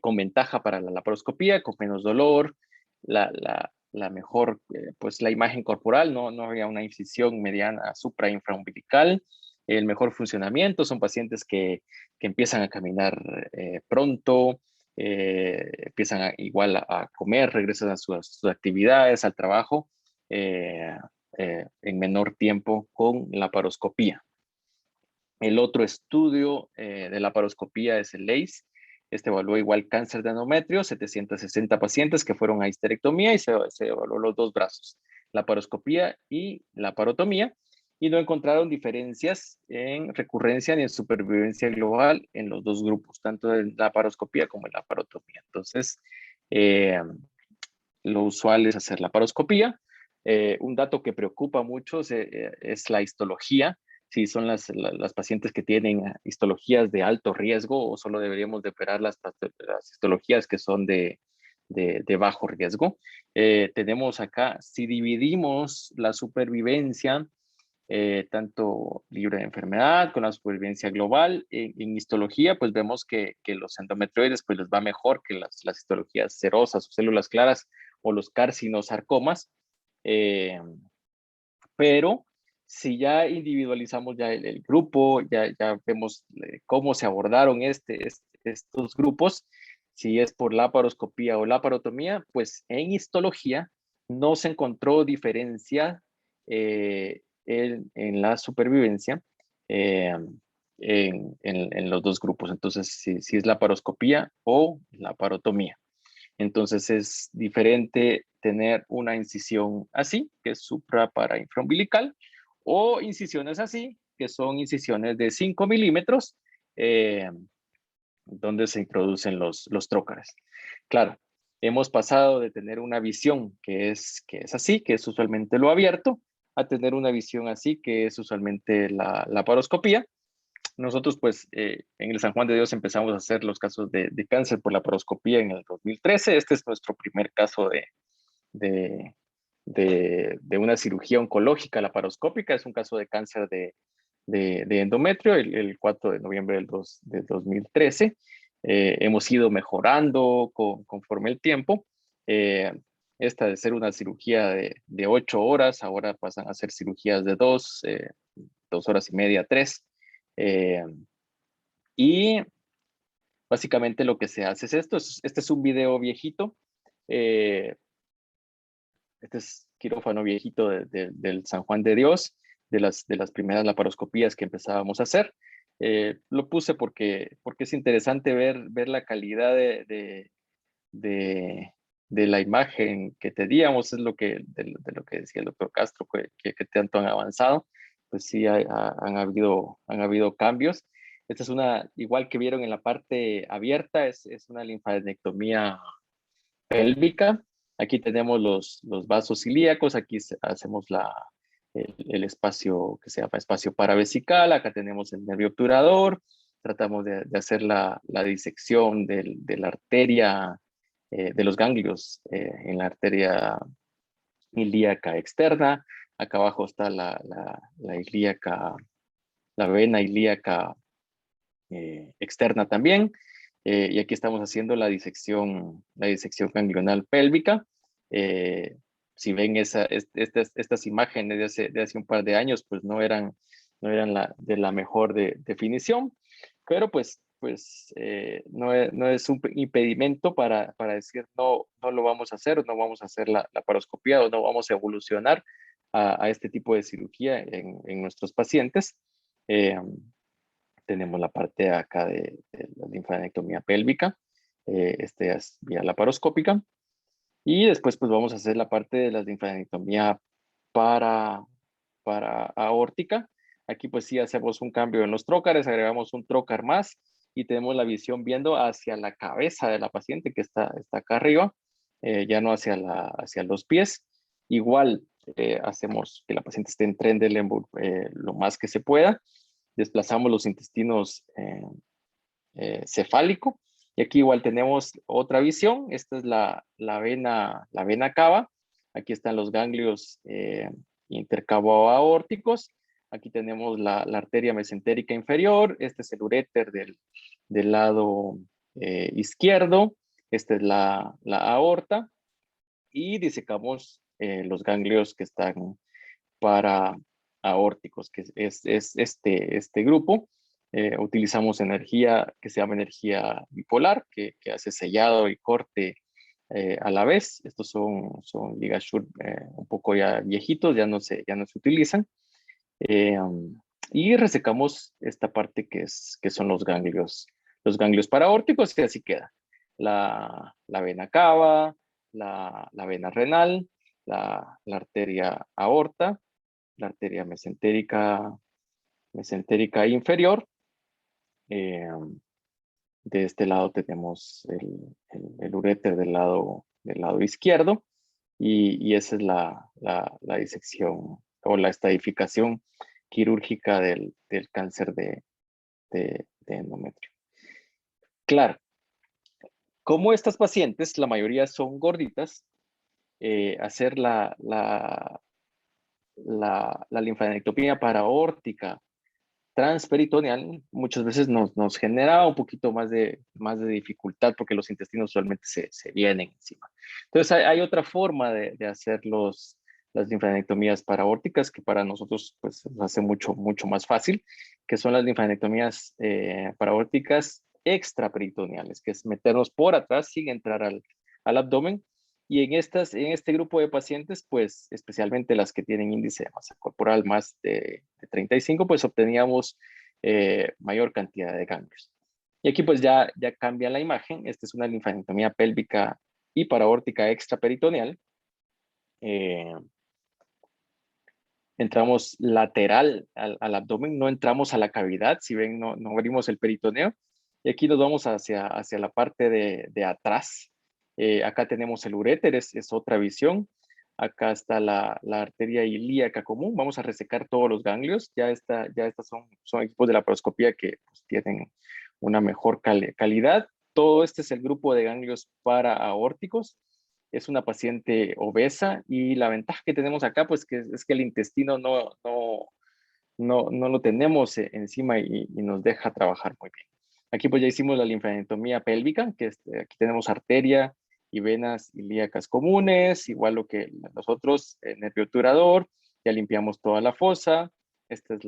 con ventaja para la laparoscopía, con menos dolor, la mejor, pues la imagen corporal, no había una incisión mediana suprainfraumbilical, el mejor funcionamiento, son pacientes que empiezan a caminar pronto, empiezan igual a comer, regresan a sus actividades, al trabajo, en menor tiempo con laparoscopía. El otro estudio de laparoscopía es el LACE. Este evaluó igual cáncer de endometrio, 760 pacientes que fueron a histerectomía y se evaluó los 2 brazos. laparoscopía y laparotomía, y no encontraron diferencias en recurrencia ni en supervivencia global en los dos grupos, tanto en laparoscopía como en laparotomía. Entonces, lo usual es hacer laparoscopía. Un dato que preocupa mucho es la histología. Si son las pacientes que tienen histologías de alto riesgo o solo deberíamos de operar las histologías que son de bajo riesgo. Tenemos acá, si dividimos la supervivencia, tanto libre de enfermedad con la supervivencia global, en histología, pues vemos que los endometrioides pues les va mejor que las histologías serosas o células claras o los carcinosarcomas. Pero si ya individualizamos ya el grupo, ya vemos cómo se abordaron estos grupos, si es por laparoscopía o laparotomía, pues en histología no se encontró diferencia en la supervivencia eh, en los dos grupos. Entonces, si es laparoscopía o laparotomía. Entonces es diferente tener una incisión así, que es supra para infraumbilical, o incisiones así, que son incisiones de 5 milímetros, donde se introducen los trócares. Claro, hemos pasado de tener una visión que es así, que es usualmente lo abierto, a tener una visión así, que es usualmente la laparoscopía. Nosotros, pues, en el San Juan de Dios empezamos a hacer los casos de cáncer por laparoscopía en el 2013. Este es nuestro primer caso de, de una cirugía oncológica laparoscópica. Es un caso de cáncer de endometrio, el 4 de noviembre del 2013. Hemos ido mejorando conforme el tiempo. Esta de ser una cirugía de 8 horas, ahora pasan a ser cirugías de 2 horas y media, 3. Y básicamente lo que se hace es esto. Este es un video viejito. Este es quirófano viejito del San Juan de Dios, de las primeras laparoscopías que empezábamos a hacer. Lo puse porque es interesante ver la calidad de la imagen que teníamos, es de lo que decía el doctor Castro, que tanto han avanzado. Pues sí, han habido cambios. Esta es una, igual que vieron en la parte abierta, es una linfadenectomía pélvica. Aquí tenemos los vasos ilíacos, aquí hacemos el espacio que se llama espacio paravesical, acá tenemos el nervio obturador, tratamos de hacer la disección de la arteria, de los ganglios en la arteria ilíaca externa. Acá abajo está la ilíaca, la vena ilíaca externa también. Y aquí estamos haciendo la disección ganglional pélvica. Si ven estas imágenes de hace un par de años, pues no eran de la mejor definición, pero no es un impedimento para decir no lo vamos a hacer, no vamos a hacer la laparoscopía o no vamos a evolucionar a este tipo de cirugía en nuestros pacientes. Tenemos la parte acá de la linfadenectomía pélvica, este es vía laparoscópica, y después pues vamos a hacer la parte de la linfadenectomía para aórtica. Aquí pues sí hacemos un cambio en los trócares, agregamos un trócar más y tenemos la visión viendo hacia la cabeza de la paciente que está acá arriba, ya no hacia los pies. Igual hacemos que la paciente esté en tren del lo más que se pueda. Desplazamos los intestinos cefálico. Y aquí igual tenemos otra visión. Esta es la vena cava. Aquí están los ganglios intercavo-aórticos. Aquí tenemos la arteria mesentérica inferior. Este es el uréter del lado izquierdo. Esta es la aorta. Y disecamos los ganglios que están para aórticos, que es este grupo. Utilizamos energía que se llama energía bipolar, que hace sellado y corte a la vez. Estos son ligasure un poco ya viejitos, ya no se utilizan. Y resecamos esta parte que son los ganglios paraórticos, y así queda. La vena cava, la vena renal, la arteria aorta, la arteria mesentérica inferior. Eh, de este lado tenemos el uréter del lado izquierdo, y esa es la disección o la estadificación quirúrgica del cáncer de endometrio. Claro, como estas pacientes, la mayoría son gorditas, hacer la linfadenectomía paraórtica transperitoneal muchas veces nos genera un poquito más de dificultad, porque los intestinos usualmente se vienen encima. Entonces hay otra forma de hacer las linfadenectomías paraórticas, que para nosotros pues nos hace mucho más fácil, que son las linfadenectomías paraórticas extraperitoneales, que es meternos por atrás sin entrar al abdomen. Y en este grupo de pacientes, pues especialmente las que tienen índice de masa corporal más de 35, pues obteníamos mayor cantidad de ganglios. Y aquí pues ya cambia la imagen. Esta es una linfadenectomía pélvica y paraórtica extraperitoneal. Entramos lateral al abdomen, no entramos a la cavidad. Si ven, no abrimos el peritoneo. Y aquí nos vamos hacia la parte de atrás. Acá tenemos el uréter, es otra visión. Acá está la arteria ilíaca común. Vamos a resecar todos los ganglios. Ya estas son equipos de laparoscopía que pues, tienen una mejor calidad. Todo este es el grupo de ganglios paraaórticos. Es una paciente obesa, y la ventaja que tenemos acá pues es que el intestino no lo tenemos encima, y nos deja trabajar muy bien. Aquí pues ya hicimos la linfadenectomía pélvica, que aquí tenemos arteria y venas ilíacas comunes, igual lo que nosotros, nervio obturador. Ya limpiamos toda la fosa. Esta es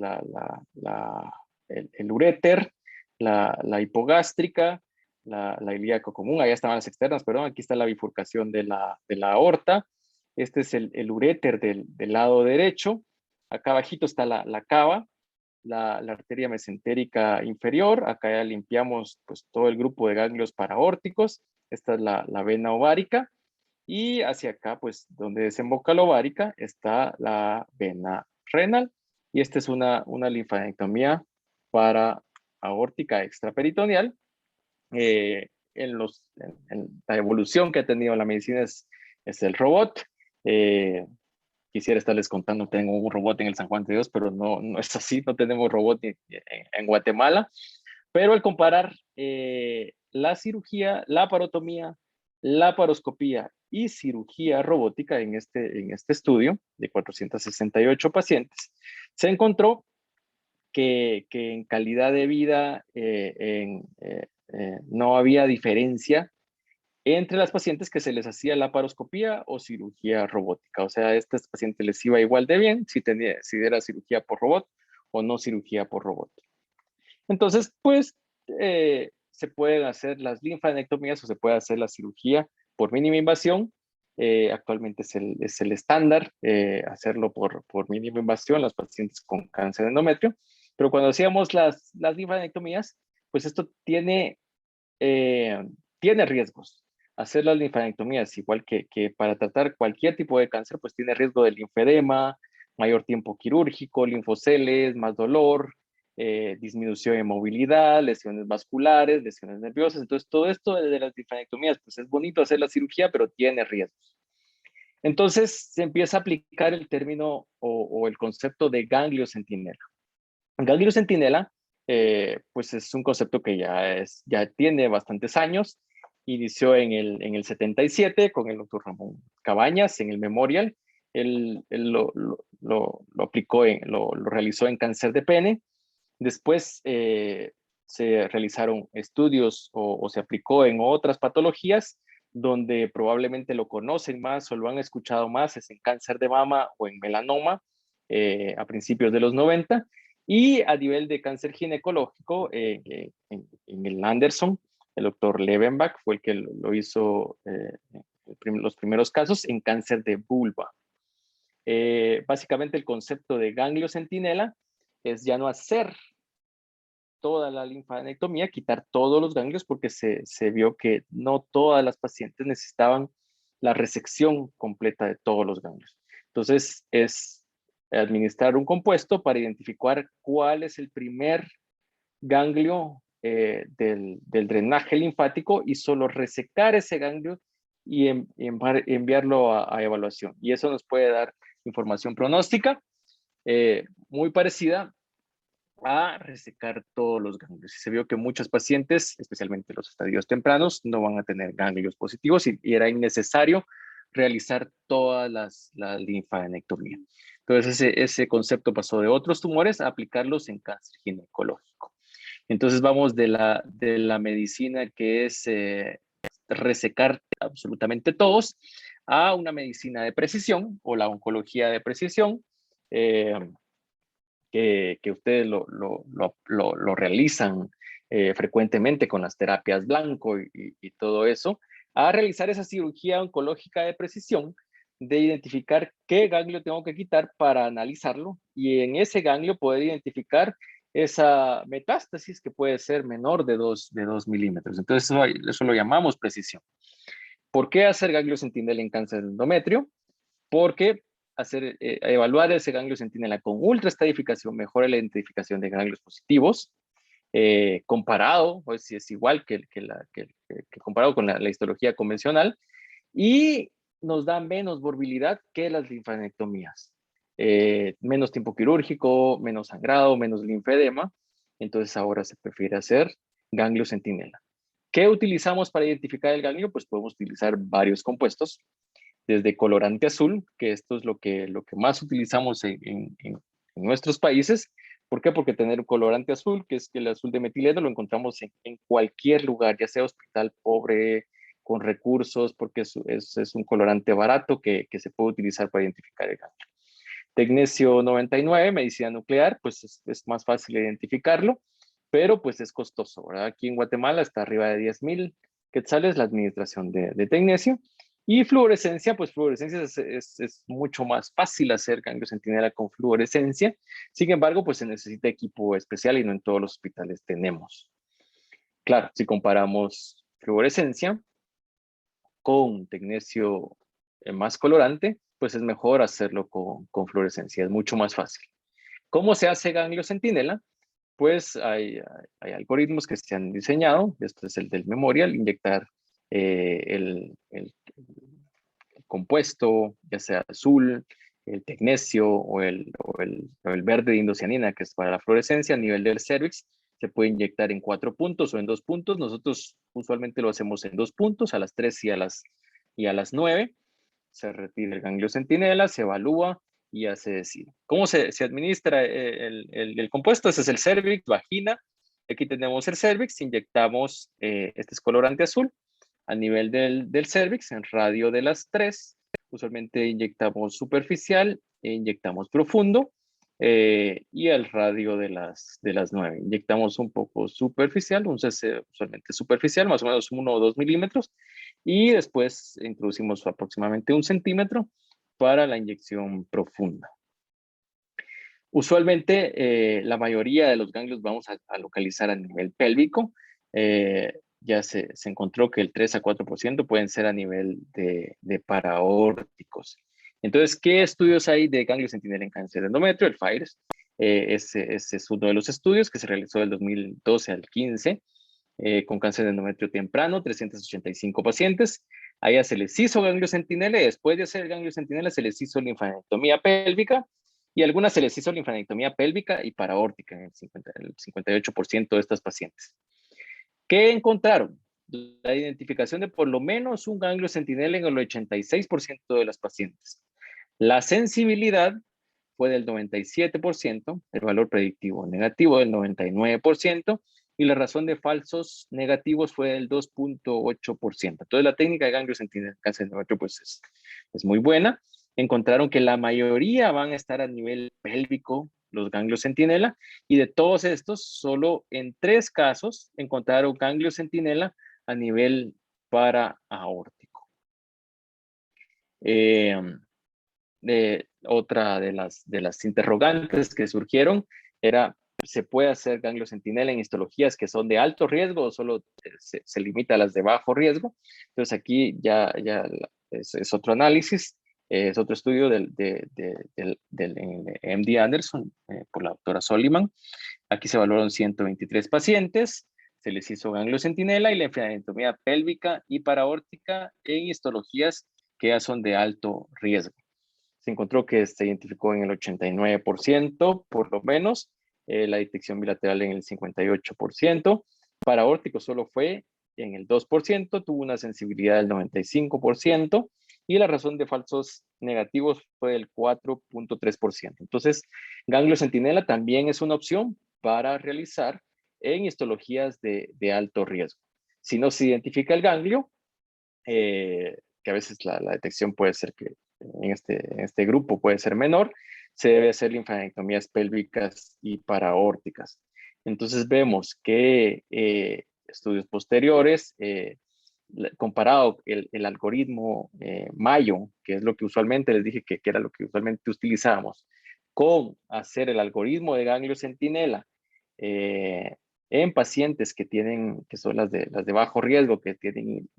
el uréter, la hipogástrica, la ilíaca común. Allá estaban las externas, perdón. Aquí está la bifurcación de la aorta. Este es el uréter del lado derecho. Acá abajito está la cava, la arteria mesentérica inferior. Acá ya limpiamos pues todo el grupo de ganglios paraórticos. Esta es la vena ovárica, y hacia acá pues donde desemboca la ovárica está la vena renal, y esta es una linfadenectomía para aórtica extraperitoneal. En la evolución que ha tenido la medicina es el robot. Eh, Quisiera estarles contando, tengo un robot en el San Juan de Dios, pero no es así, no tenemos robot en Guatemala. Pero al comparar la cirugía, la parotomía, la paroscopía y cirugía robótica en este estudio de 468 pacientes, se encontró que en calidad de vida no había diferencia entre las pacientes que se les hacía laparoscopía o cirugía robótica. O sea, a estas pacientes les iba igual de bien si era cirugía por robot o no cirugía por robot. Entonces, pues, se pueden hacer las linfadenectomías o se puede hacer la cirugía por mínima invasión. Actualmente es el estándar hacerlo por mínima invasión los pacientes con cáncer de endometrio. Pero cuando hacíamos las linfadenectomías, pues esto tiene riesgos. Hacer las linfadenectomías, igual que para tratar cualquier tipo de cáncer, pues tiene riesgo de linfedema, mayor tiempo quirúrgico, linfoceles, más dolor, disminución de movilidad, lesiones vasculares, lesiones nerviosas. Entonces, todo esto de las linfadenectomías, pues es bonito hacer la cirugía, pero tiene riesgos. Entonces, se empieza a aplicar el término o el concepto de ganglio centinela. Ganglio centinela, pues es un concepto que ya tiene bastantes años. Inició en el 77 con el doctor Ramón Cabañas en el Memorial. Él lo aplicó, lo realizó en cáncer de pene. Después se realizaron estudios o se aplicó en otras patologías donde probablemente lo conocen más o lo han escuchado más, es en cáncer de mama o en melanoma a principios de los 90. Y a nivel de cáncer ginecológico, en el Anderson, el doctor Levenbach fue el que lo hizo los primeros casos en cáncer de vulva. Básicamente el concepto de ganglio centinela es ya no hacer toda la linfadenectomía, quitar todos los ganglios, porque se vio que no todas las pacientes necesitaban la resección completa de todos los ganglios. Entonces, es administrar un compuesto para identificar cuál es el primer ganglio del drenaje linfático y solo resecar ese ganglio y enviarlo a evaluación. Y eso nos puede dar información pronóstica muy parecida a resecar todos los ganglios. Y se vio que muchos pacientes, especialmente los estadios tempranos, no van a tener ganglios positivos y era innecesario realizar todas la linfadenectomía. Entonces ese concepto pasó de otros tumores a aplicarlos en cáncer ginecológico. Entonces vamos de la medicina que es resecar absolutamente todos a una medicina de precisión o la oncología de precisión, que ustedes lo realizan frecuentemente con las terapias blanco y todo eso, a realizar esa cirugía oncológica de precisión, de identificar qué ganglio tengo que quitar para analizarlo y en ese ganglio poder identificar esa metástasis que puede ser menor de 2 milímetros. Entonces eso lo llamamos precisión. ¿Por qué hacer ganglio centinela en cáncer de endometrio? Porque evaluar ese ganglio centinela con ultraestadificación mejora la identificación de ganglios positivos, comparado, pues si es igual que comparado con la histología convencional, y nos da menos morbilidad que las linfadenectomías. Menos tiempo quirúrgico, menos sangrado, menos linfedema. Entonces ahora se prefiere hacer ganglio centinela. ¿Qué utilizamos para identificar el ganglio? Pues podemos utilizar varios compuestos, desde colorante azul, que esto es lo que más utilizamos en nuestros países. ¿Por qué? Porque tener un colorante azul, que es el azul de metileno, lo encontramos en cualquier lugar, ya sea hospital pobre, con recursos, porque es un colorante barato que se puede utilizar para identificar el ganglio. Tecnesio 99, medicina nuclear, pues es más fácil identificarlo, pero pues es costoso, ¿verdad? Aquí en Guatemala está arriba de 10,000 quetzales la administración de tecnesio. Y fluorescencia, pues fluorescencia es mucho más fácil hacer ganglio centinela con fluorescencia. Sin embargo, pues se necesita equipo especial y no en todos los hospitales tenemos. Claro, si comparamos fluorescencia con tecnesio más colorante, pues es mejor hacerlo con fluorescencia, es mucho más fácil. ¿Cómo se hace ganglio centinela? Pues hay algoritmos que se han diseñado, esto es el del memorial, inyectar el compuesto, ya sea azul, el tecnesio o el verde de indocianina, que es para la fluorescencia a nivel del cervix, se puede inyectar en 4 puntos o en 2 puntos. Nosotros usualmente lo hacemos en 2 puntos, a las 3 y a las 9. Se retira el ganglio centinela, se evalúa y ya se decide. ¿Cómo se administra el compuesto? Ese es el cervix, vagina. Aquí tenemos el cervix, inyectamos, este es colorante azul, a nivel del cervix, en radio de las 3. Usualmente inyectamos superficial e inyectamos profundo. Y el radio de las 9. Inyectamos un poco superficial, un CC usualmente superficial, más o menos 1 o 2 milímetros. Y después introducimos aproximadamente 1 centímetro para la inyección profunda. Usualmente la mayoría de los ganglios vamos a localizar a nivel pélvico. Ya se encontró que el 3 a 4% pueden ser a nivel de paraórticos. Entonces, ¿qué estudios hay de ganglio centinela en cáncer de endometrio? El FIRES. Ese es uno de los estudios que se realizó del 2012 al 15 con cáncer de endometrio temprano, 385 pacientes. A ella se les hizo ganglio centinela y después de hacer el ganglio centinela se les hizo linfadenectomía pélvica y algunas se les hizo linfadenectomía pélvica y paraórtica en el 58% de estas pacientes. ¿Qué encontraron? La identificación de por lo menos un ganglio centinela en el 86% de las pacientes. La sensibilidad fue del 97%, el valor predictivo negativo del 99%, y la razón de falsos negativos fue del 2.8%. Entonces la técnica de ganglio centinela en cáncer de endometrio pues es muy buena. Encontraron que la mayoría van a estar a nivel pélvico, los ganglios centinela, y de todos estos, solo en 3 casos encontraron ganglios centinela a nivel paraaórtico. Otra de las interrogantes que surgieron era, ¿se puede hacer ganglio centinela en histologías que son de alto riesgo o solo se limita a las de bajo riesgo? Entonces aquí ya es otro análisis, es otro estudio del MD Anderson por la doctora Soliman. Aquí se evaluaron 123 pacientes, se les hizo ganglio centinela y linfadenectomía pélvica y paraórtica en histologías que ya son de alto riesgo. Se encontró que se identificó en el 89%, por lo menos, la detección bilateral en el 58%, paraórtico solo fue en el 2%, tuvo una sensibilidad del 95%, y la razón de falsos negativos fue el 4.3%. Entonces, ganglio centinela también es una opción para realizar en histologías de alto riesgo. Si no se identifica el ganglio, que a veces la detección puede ser que en este grupo puede ser menor, se debe hacer linfadenectomías pélvicas y paraórticas. Entonces vemos que estudios posteriores, comparado el algoritmo Mayo, que es lo que usualmente les dije que era lo que usualmente utilizábamos, con hacer el algoritmo de ganglio centinela en pacientes que son las de bajo riesgo, que tienen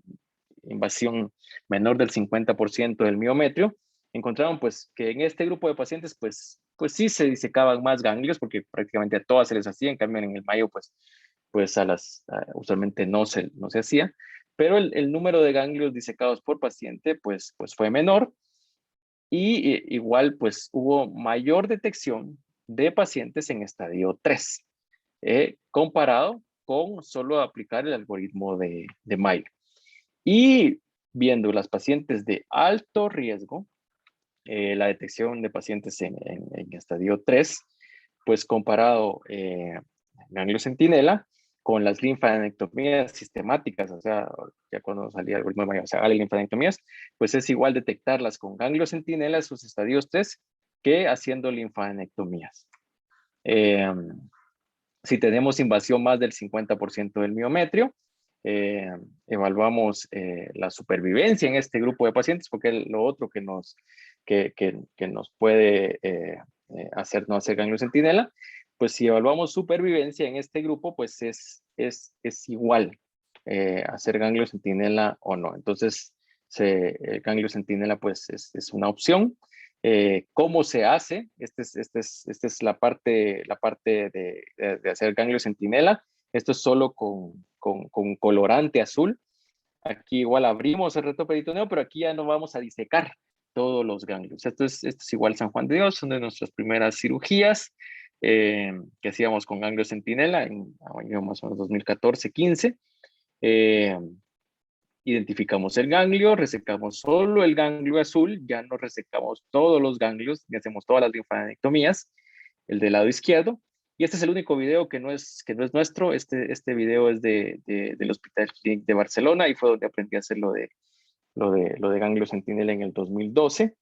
invasión menor del 50% del miometrio, encontraron pues que en este grupo de pacientes pues sí se disecaban más ganglios porque prácticamente a todas se les hacía, en cambio en el Mayo pues usualmente no se hacía, pero el número de ganglios disecados por paciente pues fue menor y igual pues hubo mayor detección de pacientes en estadio 3, comparado con solo aplicar el algoritmo de Mayo. Y viendo las pacientes de alto riesgo, la detección de pacientes en estadio 3, pues comparado ganglio centinela con las linfadenectomías sistemáticas, o sea, ya cuando salía el algoritmo de Mayo, o sea, las linfadenectomías, pues es igual detectarlas con ganglio centinela, esos estadios 3, que haciendo linfadenectomías. Si tenemos invasión más del 50% del miometrio, evaluamos la supervivencia en este grupo de pacientes, porque lo otro que nos puede hacer no hacer ganglio centinela, pues si evaluamos supervivencia en este grupo, pues es igual hacer ganglio centinela o no. Entonces, el ganglio centinela pues es una opción. ¿Cómo se hace? Esta es la parte de hacer ganglio centinela. Esto es solo con colorante azul. Aquí igual abrimos el reto peritoneo, pero aquí ya no vamos a disecar todos los ganglios. Esto es igual San Juan de Dios, son de nuestras primeras cirugías que hacíamos con ganglio centinela en más o menos 2014-15. Identificamos el ganglio, resecamos solo el ganglio azul, ya no resecamos todos los ganglios, y hacemos todas las linfadenectomías, el del lado izquierdo. Y este es el único video que no es nuestro. Este video es del Hospital Clínic de Barcelona y fue donde aprendí a hacer lo de ganglio centinela en el 2012.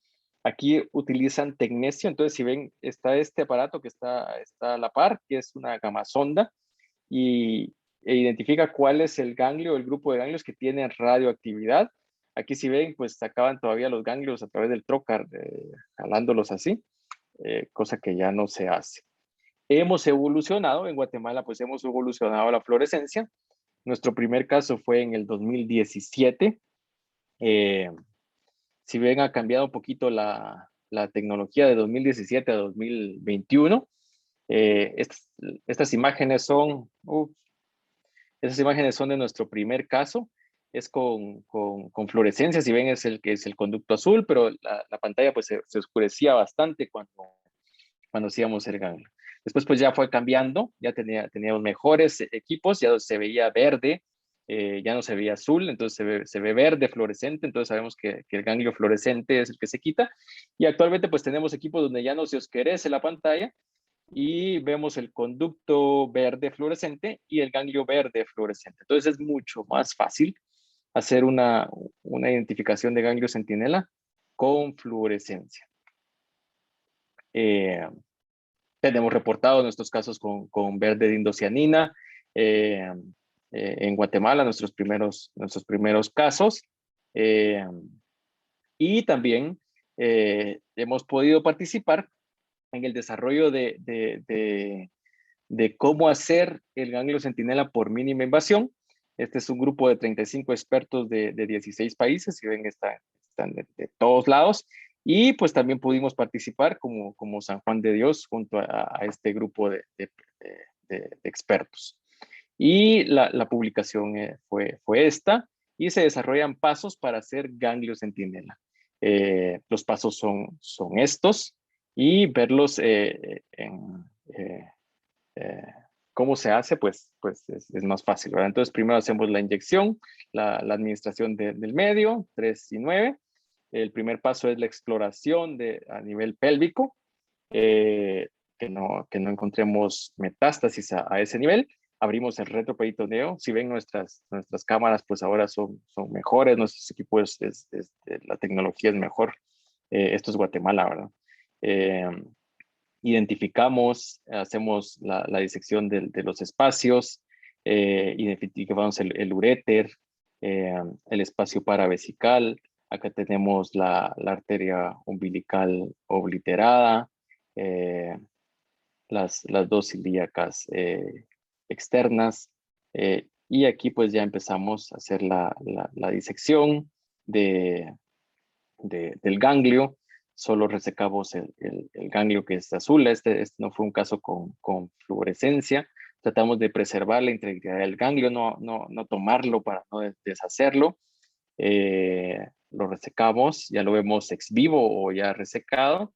Aquí utilizan tecnesio, entonces si ven, está este aparato que está a la par, que es una gamasonda, e identifica cuál es el ganglio, el grupo de ganglios que tienen radioactividad. Aquí si ven, pues sacaban todavía los ganglios a través del trocar, jalándolos así, cosa que ya no se hace. Hemos evolucionado, en Guatemala pues hemos evolucionado la fluorescencia. Nuestro primer caso fue en el 2017. Si ven, ha cambiado un poquito la tecnología de 2017 a 2021. Estas imágenes son, esas imágenes son de nuestro primer caso, es con fluorescencia, si ven es el conducto azul, pero la pantalla pues se oscurecía bastante cuando hacíamos el ganglio. Después pues ya fue cambiando, ya teníamos mejores equipos, ya se veía verde, ya no se veía azul, entonces se ve verde fluorescente, entonces sabemos que el ganglio fluorescente es el que se quita, y actualmente pues tenemos equipos donde ya no se oscurece la pantalla, y vemos el conducto verde fluorescente y el ganglio verde fluorescente. Entonces es mucho más fácil hacer una identificación de ganglio centinela con fluorescencia. Tenemos reportado nuestros casos con verde de indocianina en Guatemala, nuestros primeros casos. Y también hemos podido participar en el desarrollo de cómo hacer el ganglio centinela por mínima invasión. Este es un grupo de 35 expertos de 16 países. Si ven, está están de todos lados. Y pues también pudimos participar como San Juan de Dios junto a este grupo de expertos. Y la publicación fue esta, y se desarrollan pasos para hacer ganglio centinela. Los pasos son estos, y verlos eh, cómo se hace, pues es más fácil, ¿verdad? Entonces, primero hacemos la inyección, la administración del medio, 3 y 9. El primer paso es la exploración a nivel pélvico, eh, que no encontremos metástasis a ese nivel. Abrimos el retroperitoneo. Si ven nuestras cámaras, pues ahora son mejores, nuestros equipos, la tecnología es mejor. Esto es Guatemala, ¿verdad? Eh, Identificamos, hacemos la disección de los espacios, identificamos el uréter, el espacio paravesical. Acá tenemos la arteria umbilical obliterada, eh, las dos ilíacas externas, y aquí pues ya empezamos a hacer la disección del ganglio. Solo resecamos el ganglio que es azul. Este no fue un caso con fluorescencia. Tratamos de preservar la integridad del ganglio, no tomarlo para no deshacerlo. Lo resecamos, ya lo vemos ex vivo o ya resecado,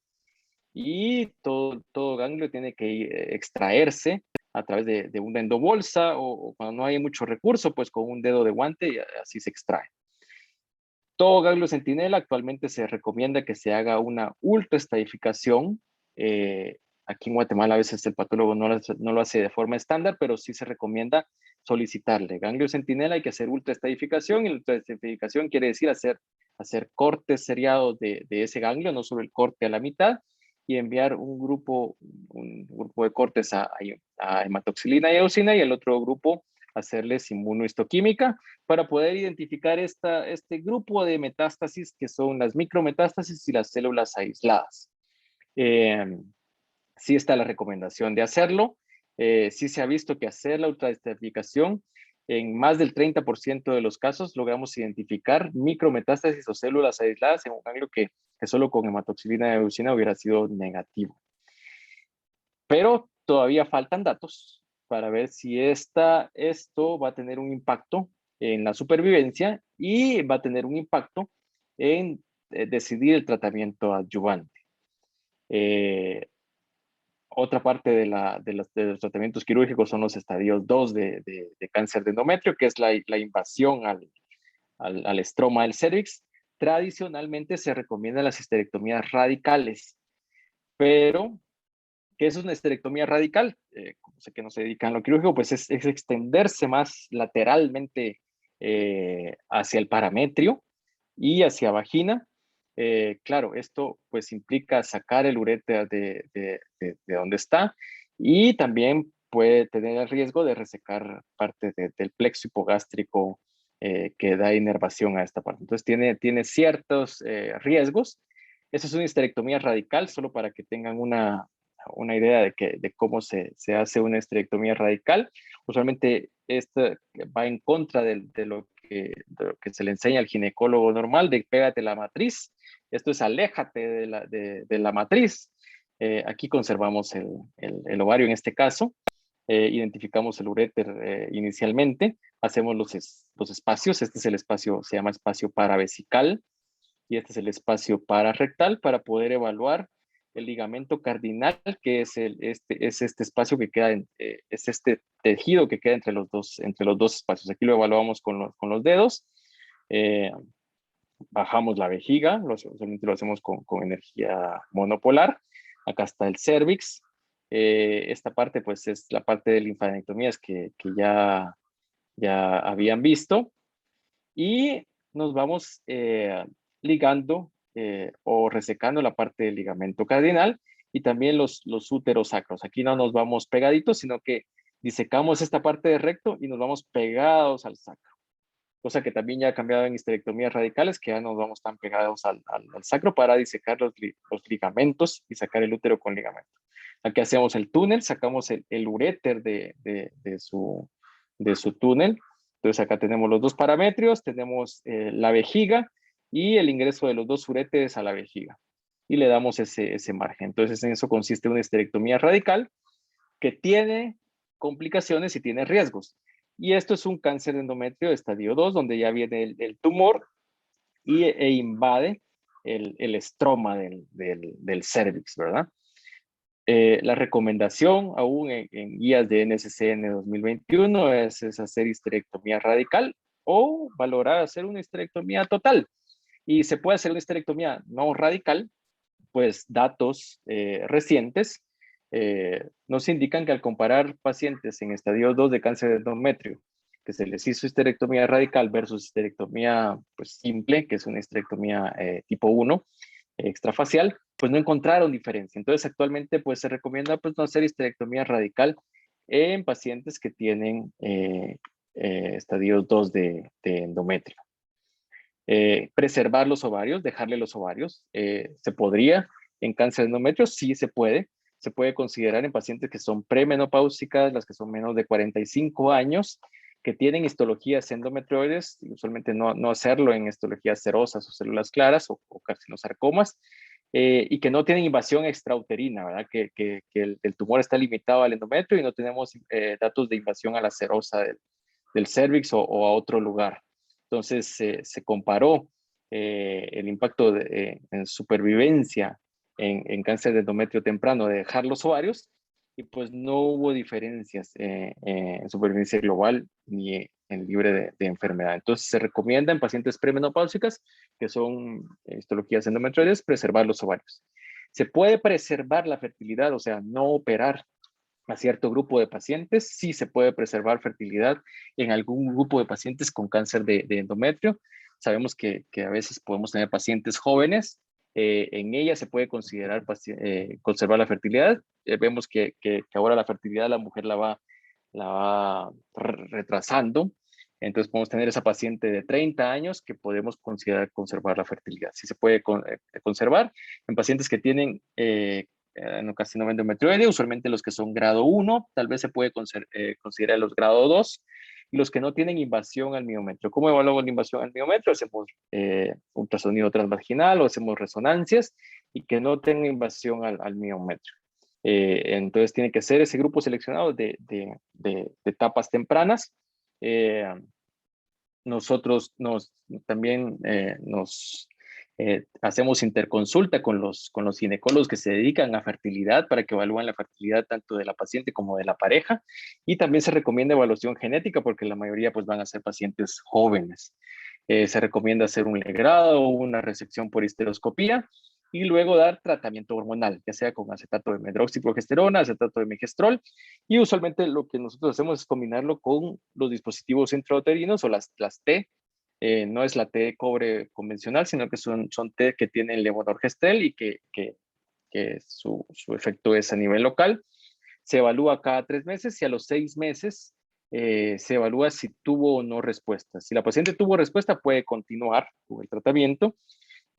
y todo ganglio tiene que extraerse a través de una endobolsa, o cuando no hay mucho recurso, pues con un dedo de guante, y así se extrae. Todo ganglio centinela actualmente se recomienda que se haga una ultraestadificación. Aquí en Guatemala a veces el patólogo no lo hace de forma estándar, pero sí se recomienda solicitarle. Ganglio centinela hay que hacer ultraestadificación, y la ultraestadificación quiere decir hacer cortes seriados de ese ganglio, no solo el corte a la mitad, y enviar un grupo de cortes a hematoxilina y eosina, y el otro grupo hacerles inmunohistoquímica, para poder identificar este grupo de metástasis, que son las micrometástasis y las células aisladas. Sí está la recomendación de hacerlo. Sí se ha visto que hacer la ultraestratificación, en más del 30% de los casos logramos identificar micrometástasis o células aisladas en un ganglio que solo con hematoxilina de leucina hubiera sido negativo. Pero todavía faltan datos para ver si esto va a tener un impacto en la supervivencia, y va a tener un impacto en decidir el tratamiento adyuvante. Otra parte de los tratamientos quirúrgicos son los estadios 2 de cáncer de endometrio, que es la invasión al estroma del cervix. Tradicionalmente se recomiendan las histerectomías radicales, pero ¿qué es una histerectomía radical? Como sé que no se dedican a lo quirúrgico, pues es extenderse más lateralmente hacia el parametrio y hacia vagina. Claro, esto pues implica sacar el uréter de donde está, y también puede tener el riesgo de resecar parte del plexo hipogástrico, que da inervación a esta parte. Entonces tiene ciertos riesgos. Eso es una histerectomía radical, solo para que tengan una idea de cómo se hace una histerectomía radical. Usualmente esto va en contra de lo que se le enseña al ginecólogo normal, de pégate la matriz. Esto es aléjate de la matriz. Aquí conservamos el ovario en este caso. Identificamos el uréter inicialmente, hacemos los espacios. Este es el espacio, se llama espacio paravesical, y este es el espacio pararrectal, para poder evaluar el ligamento cardinal, que es este espacio que queda, es este tejido que queda entre los dos espacios. Aquí lo evaluamos con los dedos. Eh, Bajamos la vejiga, solamente lo hacemos con energía monopolar. Acá está el cervix. Esta parte pues es la parte de linfadenectomías que ya habían visto, y nos vamos ligando o resecando la parte del ligamento cardinal, y también los úteros sacros. Aquí no nos vamos pegaditos, sino que disecamos esta parte de recto y nos vamos pegados al sacro. Cosa que también ya ha cambiado en histerectomías radicales, que ya nos vamos tan pegados al sacro para disecar los ligamentos y sacar el útero con ligamento. Aquí hacemos el túnel, sacamos el uréter de su túnel. Entonces acá tenemos los dos parametrios, tenemos la vejiga, y el ingreso de los 2 uretes a la vejiga. Y le damos ese margen. Entonces, en eso consiste una histerectomía radical que tiene complicaciones y tiene riesgos. Y esto es un cáncer de endometrio de estadio 2, donde ya viene el tumor e invade el estroma del cervix, ¿verdad? La recomendación aún en guías de NCCN 2021 es hacer histerectomía radical o valorar hacer una histerectomía total. Y se puede hacer una histerectomía no radical, pues datos recientes nos indican que al comparar pacientes en estadio 2 de cáncer de endometrio, que se les hizo histerectomía radical versus histerectomía pues, simple, que es una histerectomía tipo 1, extrafacial, pues no encontraron diferencia. Entonces, actualmente pues se recomienda pues no hacer histerectomía radical en pacientes que tienen estadios 2 de endometrio. Preservar los ovarios, dejarle los ovarios. ¿Se podría en cáncer de endometrio? Sí, se puede. Se puede considerar en pacientes que son premenopáusicas, las que son menos de 45 años, que tienen histologías endometrioides, y usualmente no hacerlo en histologías serosas o células claras o carcinosarcomas, y que no tienen invasión extrauterina, ¿verdad? Que el tumor está limitado al endometrio y no tenemos datos de invasión a la serosa del cervix o a otro lugar. Entonces se comparó el impacto en supervivencia en cáncer de endometrio temprano de dejar los ovarios y pues no hubo diferencias en supervivencia global ni en libre de enfermedad. Entonces se recomienda en pacientes premenopáusicas, que son histologías endometrioides, preservar los ovarios. Se puede preservar la fertilidad, o sea, no operar a cierto grupo de pacientes, sí se puede preservar fertilidad en algún grupo de pacientes con cáncer de endometrio. Sabemos que a veces podemos tener pacientes jóvenes, en ellas se puede considerar conservar la fertilidad. Vemos que ahora la fertilidad la mujer la va retrasando. Entonces podemos tener esa paciente de 30 años que podemos considerar conservar la fertilidad. Sí se puede conservar en pacientes que tienen no carcinoma endometrioide, usualmente los que son grado 1, tal vez se puede considerar los grado 2, y los que no tienen invasión al miometrio. ¿Cómo evaluamos la invasión al miometrio? Hacemos ultrasonido transvaginal o hacemos resonancias y que no tenga invasión al miometrio. Entonces tiene que ser ese grupo seleccionado de etapas tempranas. Nosotros también nos hacemos interconsulta con los ginecólogos que se dedican a fertilidad para que evalúen la fertilidad tanto de la paciente como de la pareja. Y también se recomienda evaluación genética porque la mayoría pues van a ser pacientes jóvenes. Se recomienda hacer un legrado o una resección por histeroscopía y luego dar tratamiento hormonal, ya sea con acetato de medroxiprogesterona, acetato de megestrol, y usualmente lo que nosotros hacemos es combinarlo con los dispositivos intrauterinos o las T. No es la T de cobre convencional, sino que son T que tienen levonorgestrel y que su efecto es a nivel local. Se evalúa cada 3 meses y a los 6 meses se evalúa si tuvo o no respuesta. Si la paciente tuvo respuesta, puede continuar con el tratamiento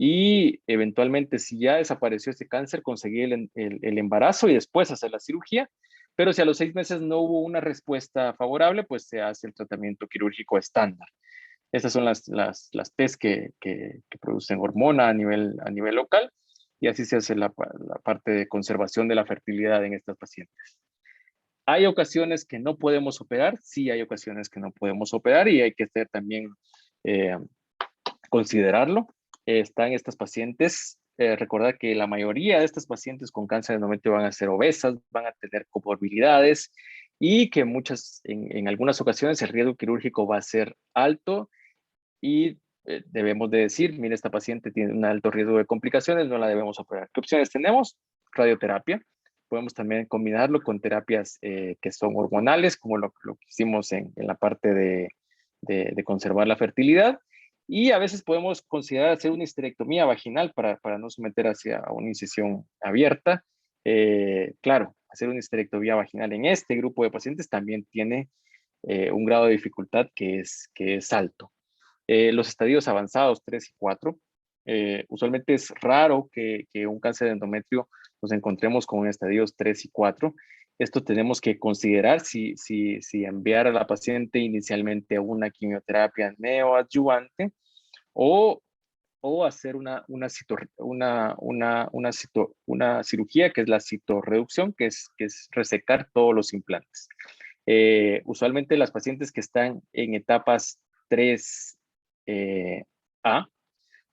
y eventualmente, si ya desapareció ese cáncer, conseguir el embarazo y después hacer la cirugía. Pero si a los 6 meses no hubo una respuesta favorable, pues se hace el tratamiento quirúrgico estándar. Estas son las test que producen hormona a nivel local y así se hace la parte de conservación de la fertilidad en estas pacientes. ¿Hay ocasiones que no podemos operar? Sí, hay ocasiones que no podemos operar y hay que hacer también eh, considerarlo. Están estas pacientes, recordar que la mayoría de estas pacientes con cáncer de endometrio van a ser obesas, van a tener comorbilidades y que en algunas ocasiones el riesgo quirúrgico va a ser alto y debemos de decir, mire, esta paciente tiene un alto riesgo de complicaciones, no la debemos operar. ¿Qué opciones tenemos? Radioterapia. Podemos también combinarlo con terapias que son hormonales, como lo que hicimos en la parte de conservar la fertilidad. Y a veces podemos considerar hacer una histerectomía vaginal para no someter hacia una incisión abierta. Claro, hacer una histerectomía vaginal en este grupo de pacientes también tiene un grado de dificultad que es alto. Los estadios avanzados 3 y 4. Usualmente es raro que un cáncer de endometrio nos encontremos con estadios 3 y 4. Esto tenemos que considerar si enviar a la paciente inicialmente a una quimioterapia neoadyuvante o o hacer una cirugía que es la citorreducción, que es resecar todos los implantes. Usualmente las pacientes que están en etapas 3A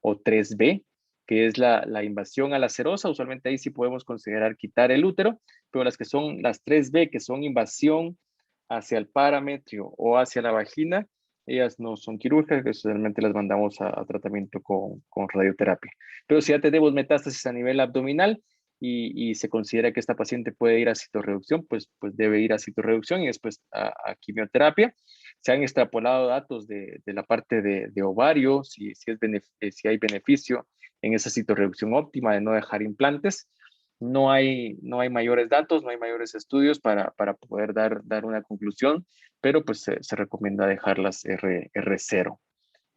o 3B, que es la invasión a la serosa, usualmente ahí sí podemos considerar quitar el útero, pero las que son las 3B, que son invasión hacia el parametrio o hacia la vagina, ellas no son quirúrgicas, usualmente las mandamos a tratamiento con radioterapia. Pero si ya tenemos metástasis a nivel abdominal y se considera que esta paciente puede ir a citorreducción, pues debe ir a citorreducción y después a quimioterapia. Se han extrapolado datos de la parte de ovario, si hay beneficio en esa citorreducción óptima de no dejar implantes. No hay mayores datos, no hay mayores estudios para poder dar una conclusión, pero pues se recomienda dejarlas R0,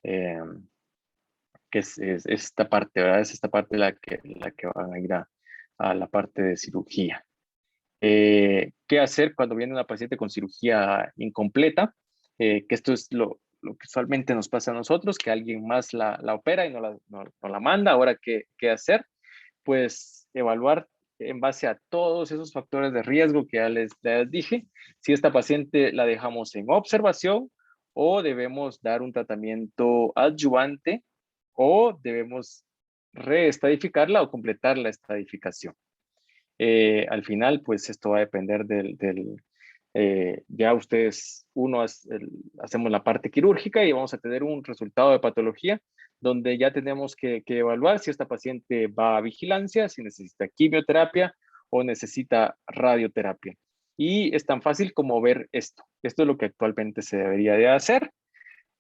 que es esta parte, ¿verdad? Es esta parte la que van a ir a la parte de cirugía. ¿Qué hacer cuando viene una paciente con cirugía incompleta? Que esto es lo que usualmente nos pasa a nosotros, que alguien más la opera y no la manda. Ahora, ¿qué hacer? Pues evaluar en base a todos esos factores de riesgo que ya les dije, si esta paciente la dejamos en observación o debemos dar un tratamiento adyuvante o debemos reestadificarla o completar la estadificación. Al final, pues esto va a depender ya ustedes, hacemos la parte quirúrgica y vamos a tener un resultado de patología donde ya tenemos que evaluar si esta paciente va a vigilancia, si necesita quimioterapia o necesita radioterapia. Y es tan fácil como ver esto. Esto es lo que actualmente se debería de hacer.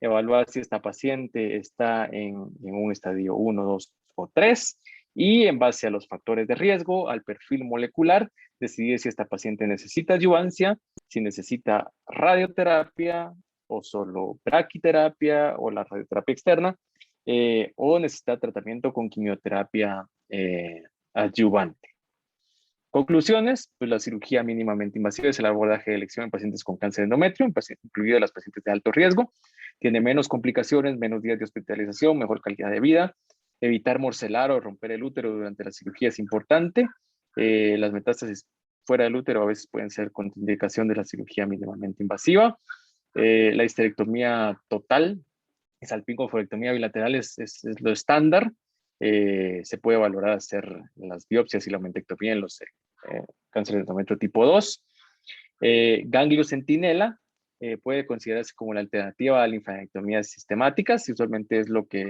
Evaluar si esta paciente está en un estadio 1, 2 o 3 y en base a los factores de riesgo, al perfil molecular, decidir si esta paciente necesita adyuvancia, si necesita radioterapia o solo braquiterapia o la radioterapia externa, o necesita tratamiento con quimioterapia adyuvante. Conclusiones, pues la cirugía mínimamente invasiva es el abordaje de elección en pacientes con cáncer de endometrio, incluidas las pacientes de alto riesgo. Tiene menos complicaciones, menos días de hospitalización, mejor calidad de vida. Evitar morcelar o romper el útero durante la cirugía es importante. Las metástasis fuera del útero a veces pueden ser contraindicación de la cirugía mínimamente invasiva. La histerectomía total, salpingo-oophorectomía bilateral es lo estándar. Se puede valorar hacer las biopsias y la mentectomía en los cánceres de endometrio tipo 2. Ganglio centinela puede considerarse como la alternativa a linfadenectomías sistemáticas y usualmente es lo que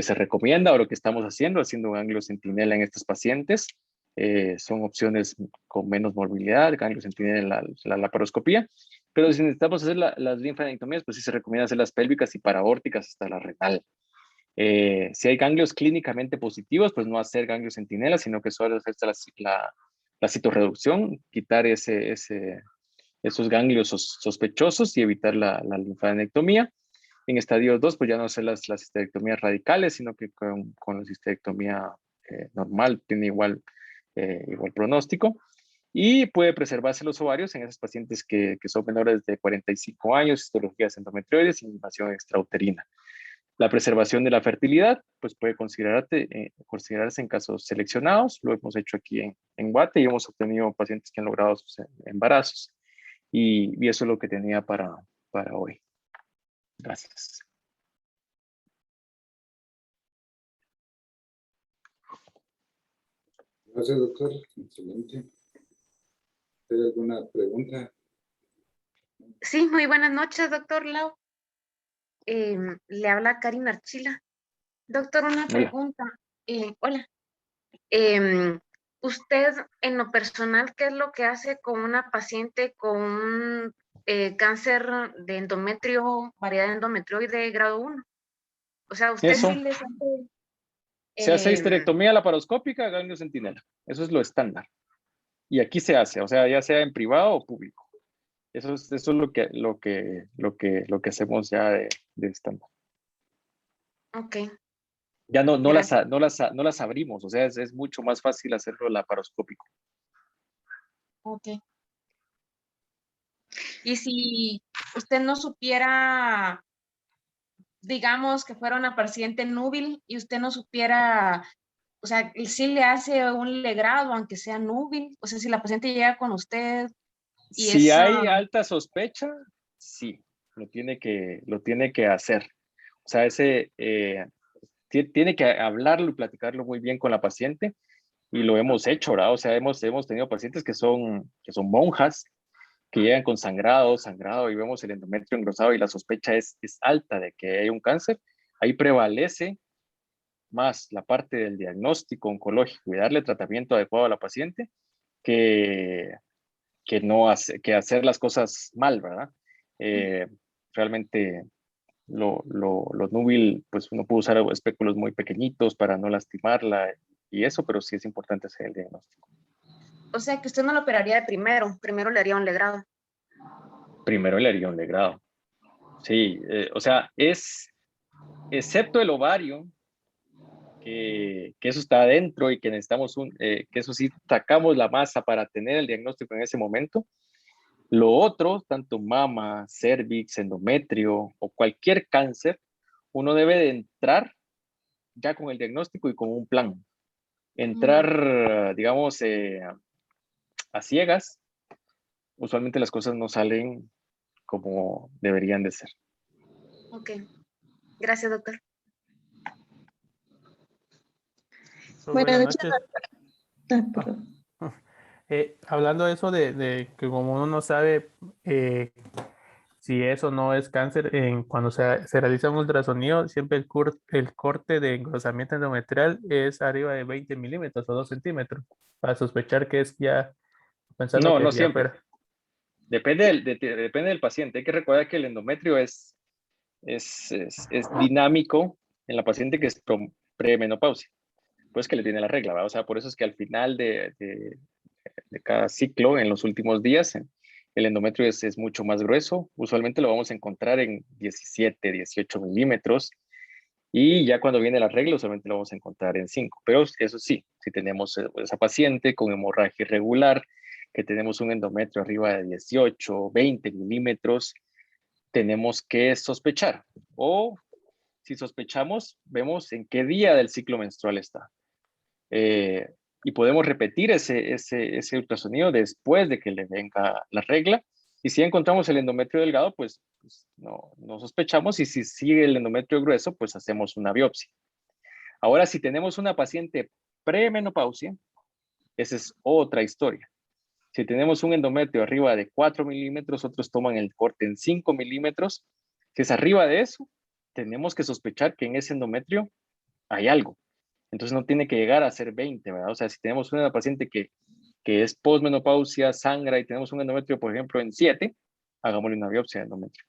se recomienda o lo que estamos haciendo ganglio centinela en estos pacientes. Son opciones con menos morbilidad, ganglio centinela en la laparoscopía, pero si necesitamos hacer las linfadenectomías, pues sí se recomienda hacer las pélvicas y paraórticas hasta la renal. Si hay ganglios clínicamente positivos, pues no hacer ganglio centinela, sino que solo hacerse la citorreducción, quitar esos ganglios sospechosos y evitar la linfadenectomía. En estadio 2, pues ya no hacer las histerectomías radicales, sino que con la histerectomía normal tiene igual pronóstico. Y puede preservarse los ovarios en esos pacientes que son menores de 45 años, histologías endometrioides y invasión extrauterina. La preservación de la fertilidad, pues puede considerarse en casos seleccionados. Lo hemos hecho aquí en Guate y hemos obtenido pacientes que han logrado sus embarazos. Y eso es lo que tenía para hoy. Gracias. Gracias, doctor. Excelente. ¿Tiene alguna pregunta? Sí, muy buenas noches, doctor Lau. Le habla Karina Archila. Doctor, una pregunta. Hola. Usted, en lo personal, ¿qué es lo que hace con una paciente con un cáncer de endometrio, variedad endometrioide grado 1? O sea, usted Eso. sí les hace... Se hace histerectomía laparoscópica, ganglio centinela. Eso es lo estándar. Y aquí se hace, o sea, ya sea en privado o público. Eso es lo que hacemos ya de estándar. Ok. Ya no Gracias. las abrimos, o sea, es mucho más fácil hacerlo laparoscópico. Ok. Y si usted no supiera digamos que fuera una paciente núbil y usted no supiera, o sea, sí le hace un legrado, aunque sea núbil, o sea, si la paciente llega con usted y Si es, hay alta sospecha, sí, lo tiene que hacer. O sea, tiene que hablarlo y platicarlo muy bien con la paciente y lo hemos hecho, ¿verdad? O sea, hemos tenido pacientes que son monjas, que llegan con sangrado y vemos el endometrio engrosado y la sospecha es alta de que hay un cáncer. Ahí prevalece más la parte del diagnóstico oncológico y darle tratamiento adecuado a la paciente que, que hacer las cosas mal, ¿verdad? Eh, realmente lo núbil, pues uno puede usar espéculos muy pequeñitos para no lastimarla y eso, pero sí es importante hacer el diagnóstico. o sea, que usted no lo operaría de primero le haría un legrado. Primero le haría un legrado. Sí, o sea, excepto el ovario, que eso está adentro y que necesitamos que eso sí sacamos la masa para tener el diagnóstico en ese momento. Lo otro, tanto mama, cervix, endometrio o cualquier cáncer, uno debe de entrar ya con el diagnóstico y con un plan. Entrar, digamos, a ciegas, usualmente las cosas no salen como deberían de ser. Ok, gracias, doctor. Buenas noches. Perdón. Hablando de eso de que como uno no sabe si eso no es cáncer, cuando se realiza un ultrasonido, siempre el corte de engrosamiento endometrial es arriba de 20 milímetros o 2 centímetros, para sospechar que es ya, pensando No, que no ya siempre. fuera. Depende del paciente. Hay que recordar que el endometrio es dinámico en la paciente que es premenopausia, pues que le tiene la regla, ¿verdad? O sea, por eso es que al final de cada ciclo, en los últimos días, el endometrio es mucho más grueso. Usualmente lo vamos a encontrar en 17, 18 milímetros. Y ya cuando viene la regla, usualmente lo vamos a encontrar en 5. Pero eso sí, si tenemos esa paciente con hemorragia irregular, que tenemos un endometrio arriba de 18, 20 milímetros, tenemos que sospechar. O si sospechamos, vemos en qué día del ciclo menstrual está. Y podemos repetir ese ultrasonido después de que le venga la regla. Y si encontramos el endometrio delgado, pues no sospechamos. Y si sigue el endometrio grueso, pues hacemos una biopsia. Ahora, si tenemos una paciente premenopausia, esa es otra historia. Si tenemos un endometrio arriba de 4 milímetros, otros toman el corte en 5 milímetros. Si es arriba de eso, tenemos que sospechar que en ese endometrio hay algo. Entonces no tiene que llegar a ser 20, ¿verdad? O sea, si tenemos una paciente que es postmenopausia, sangra y tenemos un endometrio, por ejemplo, en 7, hagámosle una biopsia de endometrio.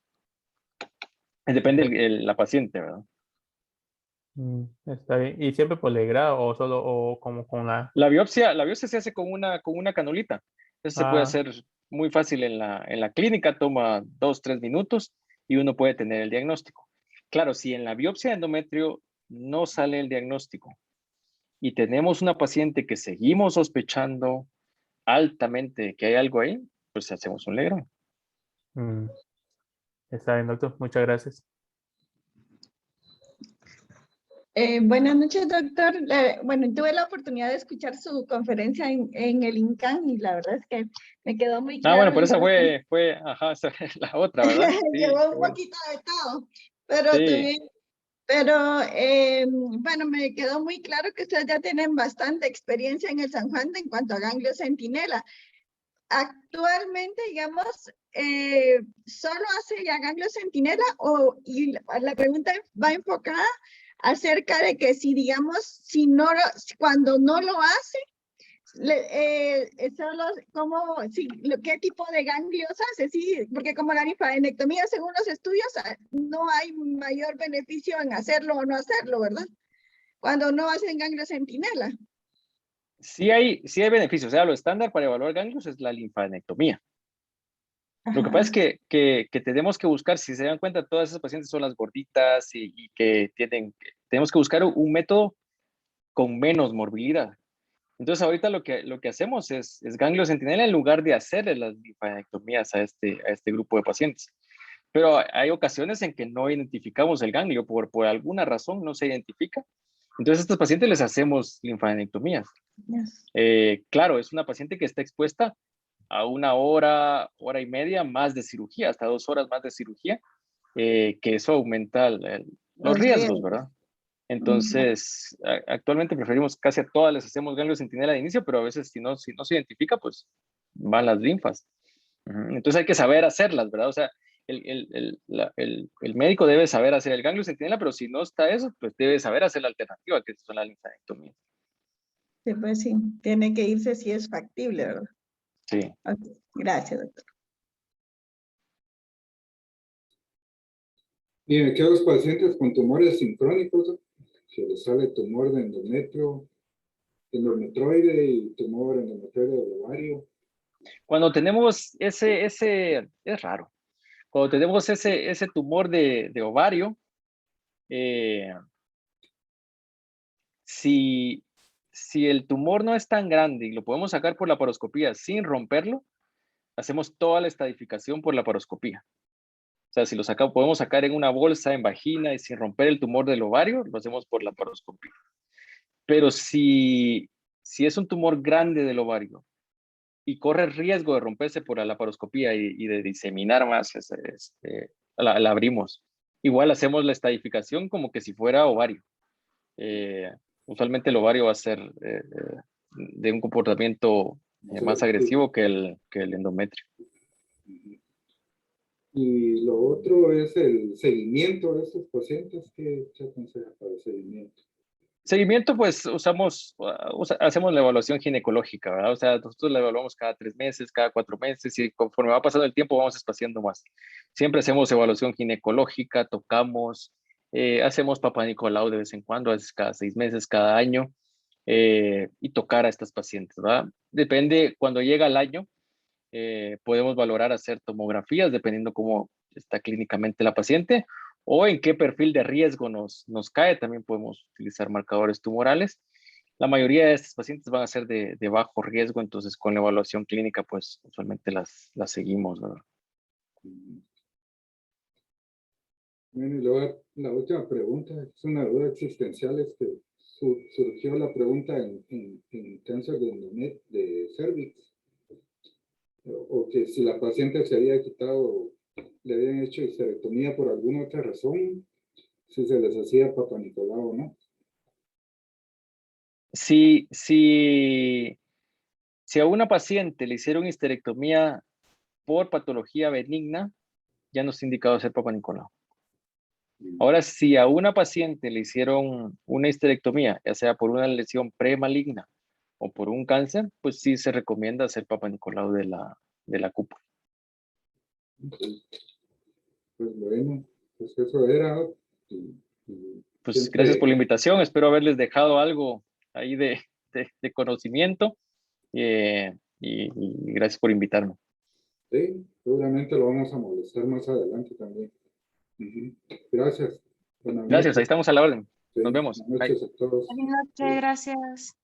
Depende la paciente, ¿verdad? Está bien. ¿Y siempre por legrado o solo o como con la... La biopsia se hace con una canulita. Eso se puede Ah, hacer muy fácil en la clínica, toma 2, 3 minutos y uno puede tener el diagnóstico. Claro, si en la biopsia de endometrio no sale el diagnóstico y tenemos una paciente que seguimos sospechando altamente que hay algo ahí, pues hacemos un legrado. está bien, doctor. Muchas gracias. Buenas noches, doctor. Bueno, tuve la oportunidad de escuchar su conferencia en el INCAN y la verdad es que me quedó muy claro. Bueno, pero esa ajá, esa es la otra, ¿verdad? Sí, Llevó un bueno. poquito de todo, pero Sí. bueno, me quedó muy claro que ustedes ya tienen bastante experiencia en el San Juan en cuanto a ganglio centinela. Actualmente, digamos, ¿solo hace ya ganglio centinela? Y la pregunta va enfocada acerca de que si, digamos, cuando no lo hace, ¿qué tipo de ganglios hace? Sí, porque como la linfadenectomía, según los estudios, no hay mayor beneficio en hacerlo o no hacerlo, ¿verdad? Cuando no hacen ganglio centinela. Sí hay beneficios. O sea, lo estándar para evaluar ganglios es la linfadenectomía. Lo que pasa es que tenemos que buscar, si se dan cuenta, todas esas pacientes son las gorditas y que tenemos que buscar un método con menos morbilidad. Entonces, ahorita lo que hacemos es ganglio centinela en lugar de hacerle las linfadenectomías a este grupo de pacientes. Pero hay ocasiones en que no identificamos el ganglio, por alguna razón no se identifica. Entonces a estos pacientes les hacemos linfadenectomías. Claro, es una paciente que está expuesta a 1 hora, hora y media más de cirugía, hasta 2 horas más de cirugía, que eso aumenta los riesgos, ¿verdad? Entonces, actualmente preferimos casi a todas les hacemos ganglio centinela de inicio, pero a veces si no se identifica, pues van las linfas. Entonces hay que saber hacerlas, ¿verdad? O sea, el médico debe saber hacer el ganglio centinela, pero si no está eso, pues debe saber hacer la alternativa, que son las linfadenectomías. Sí, pues sí, tiene que irse si es factible, ¿verdad? Sí. Okay. Gracias, doctor. Y en aquellos pacientes con tumores sincrónicos, se les sale tumor de endometroide y tumor endometroide del ovario. Cuando tenemos ese es raro. Cuando tenemos ese tumor de ovario, si el tumor no es tan grande y lo podemos sacar por laparoscopía sin romperlo, hacemos toda la estadificación por laparoscopía. O sea, si lo podemos sacar en una bolsa, en vagina y sin romper el tumor del ovario, lo hacemos por laparoscopía. Pero si es un tumor grande del ovario y corre el riesgo de romperse por la laparoscopía y de diseminar más, la abrimos. Igual hacemos la estadificación como que si fuera ovario. Usualmente el ovario va a ser de un comportamiento más agresivo que el endometrio. Y lo otro es el seguimiento de estos pacientes. ¿Qué se aconseja para el seguimiento? Seguimiento, pues hacemos la evaluación ginecológica, ¿verdad? O sea, nosotros la evaluamos cada 3 meses, cada 4 meses y conforme va pasando el tiempo vamos espaciando más. Siempre hacemos evaluación ginecológica, tocamos, hacemos Papá Nicolau de vez en cuando, a veces cada 6 meses, cada año, y tocar a estas pacientes, ¿verdad? Depende, cuando llega el año, podemos valorar hacer tomografías dependiendo cómo está clínicamente la paciente o en qué perfil de riesgo nos cae. También podemos utilizar marcadores tumorales. La mayoría de estos pacientes van a ser de bajo riesgo, entonces con la evaluación clínica, pues usualmente las seguimos, ¿verdad? Bueno, y luego la última pregunta, es una duda existencial, es que surgió la pregunta en cáncer de cervix, o que si la paciente se había quitado, le habían hecho histerectomía por alguna otra razón, si se les hacía Papá Nicolau o no. Si a una paciente le hicieron histerectomía por patología benigna, ya no está indicado hacer Papá Nicolau. Ahora, si a una paciente le hicieron una histerectomía, ya sea por una lesión premaligna o por un cáncer, pues sí se recomienda hacer Papá Nicolau de la cúpula. Pues bueno, pues eso era. Pues Siempre, gracias por la invitación. Espero haberles dejado algo ahí de conocimiento y gracias por invitarme. sí, seguramente lo vamos a molestar más adelante también. Gracias. Buenas Gracias, ahí noches. estamos a la orden. Sí, Nos vemos. buenas noches a todos. Buenas noches, gracias.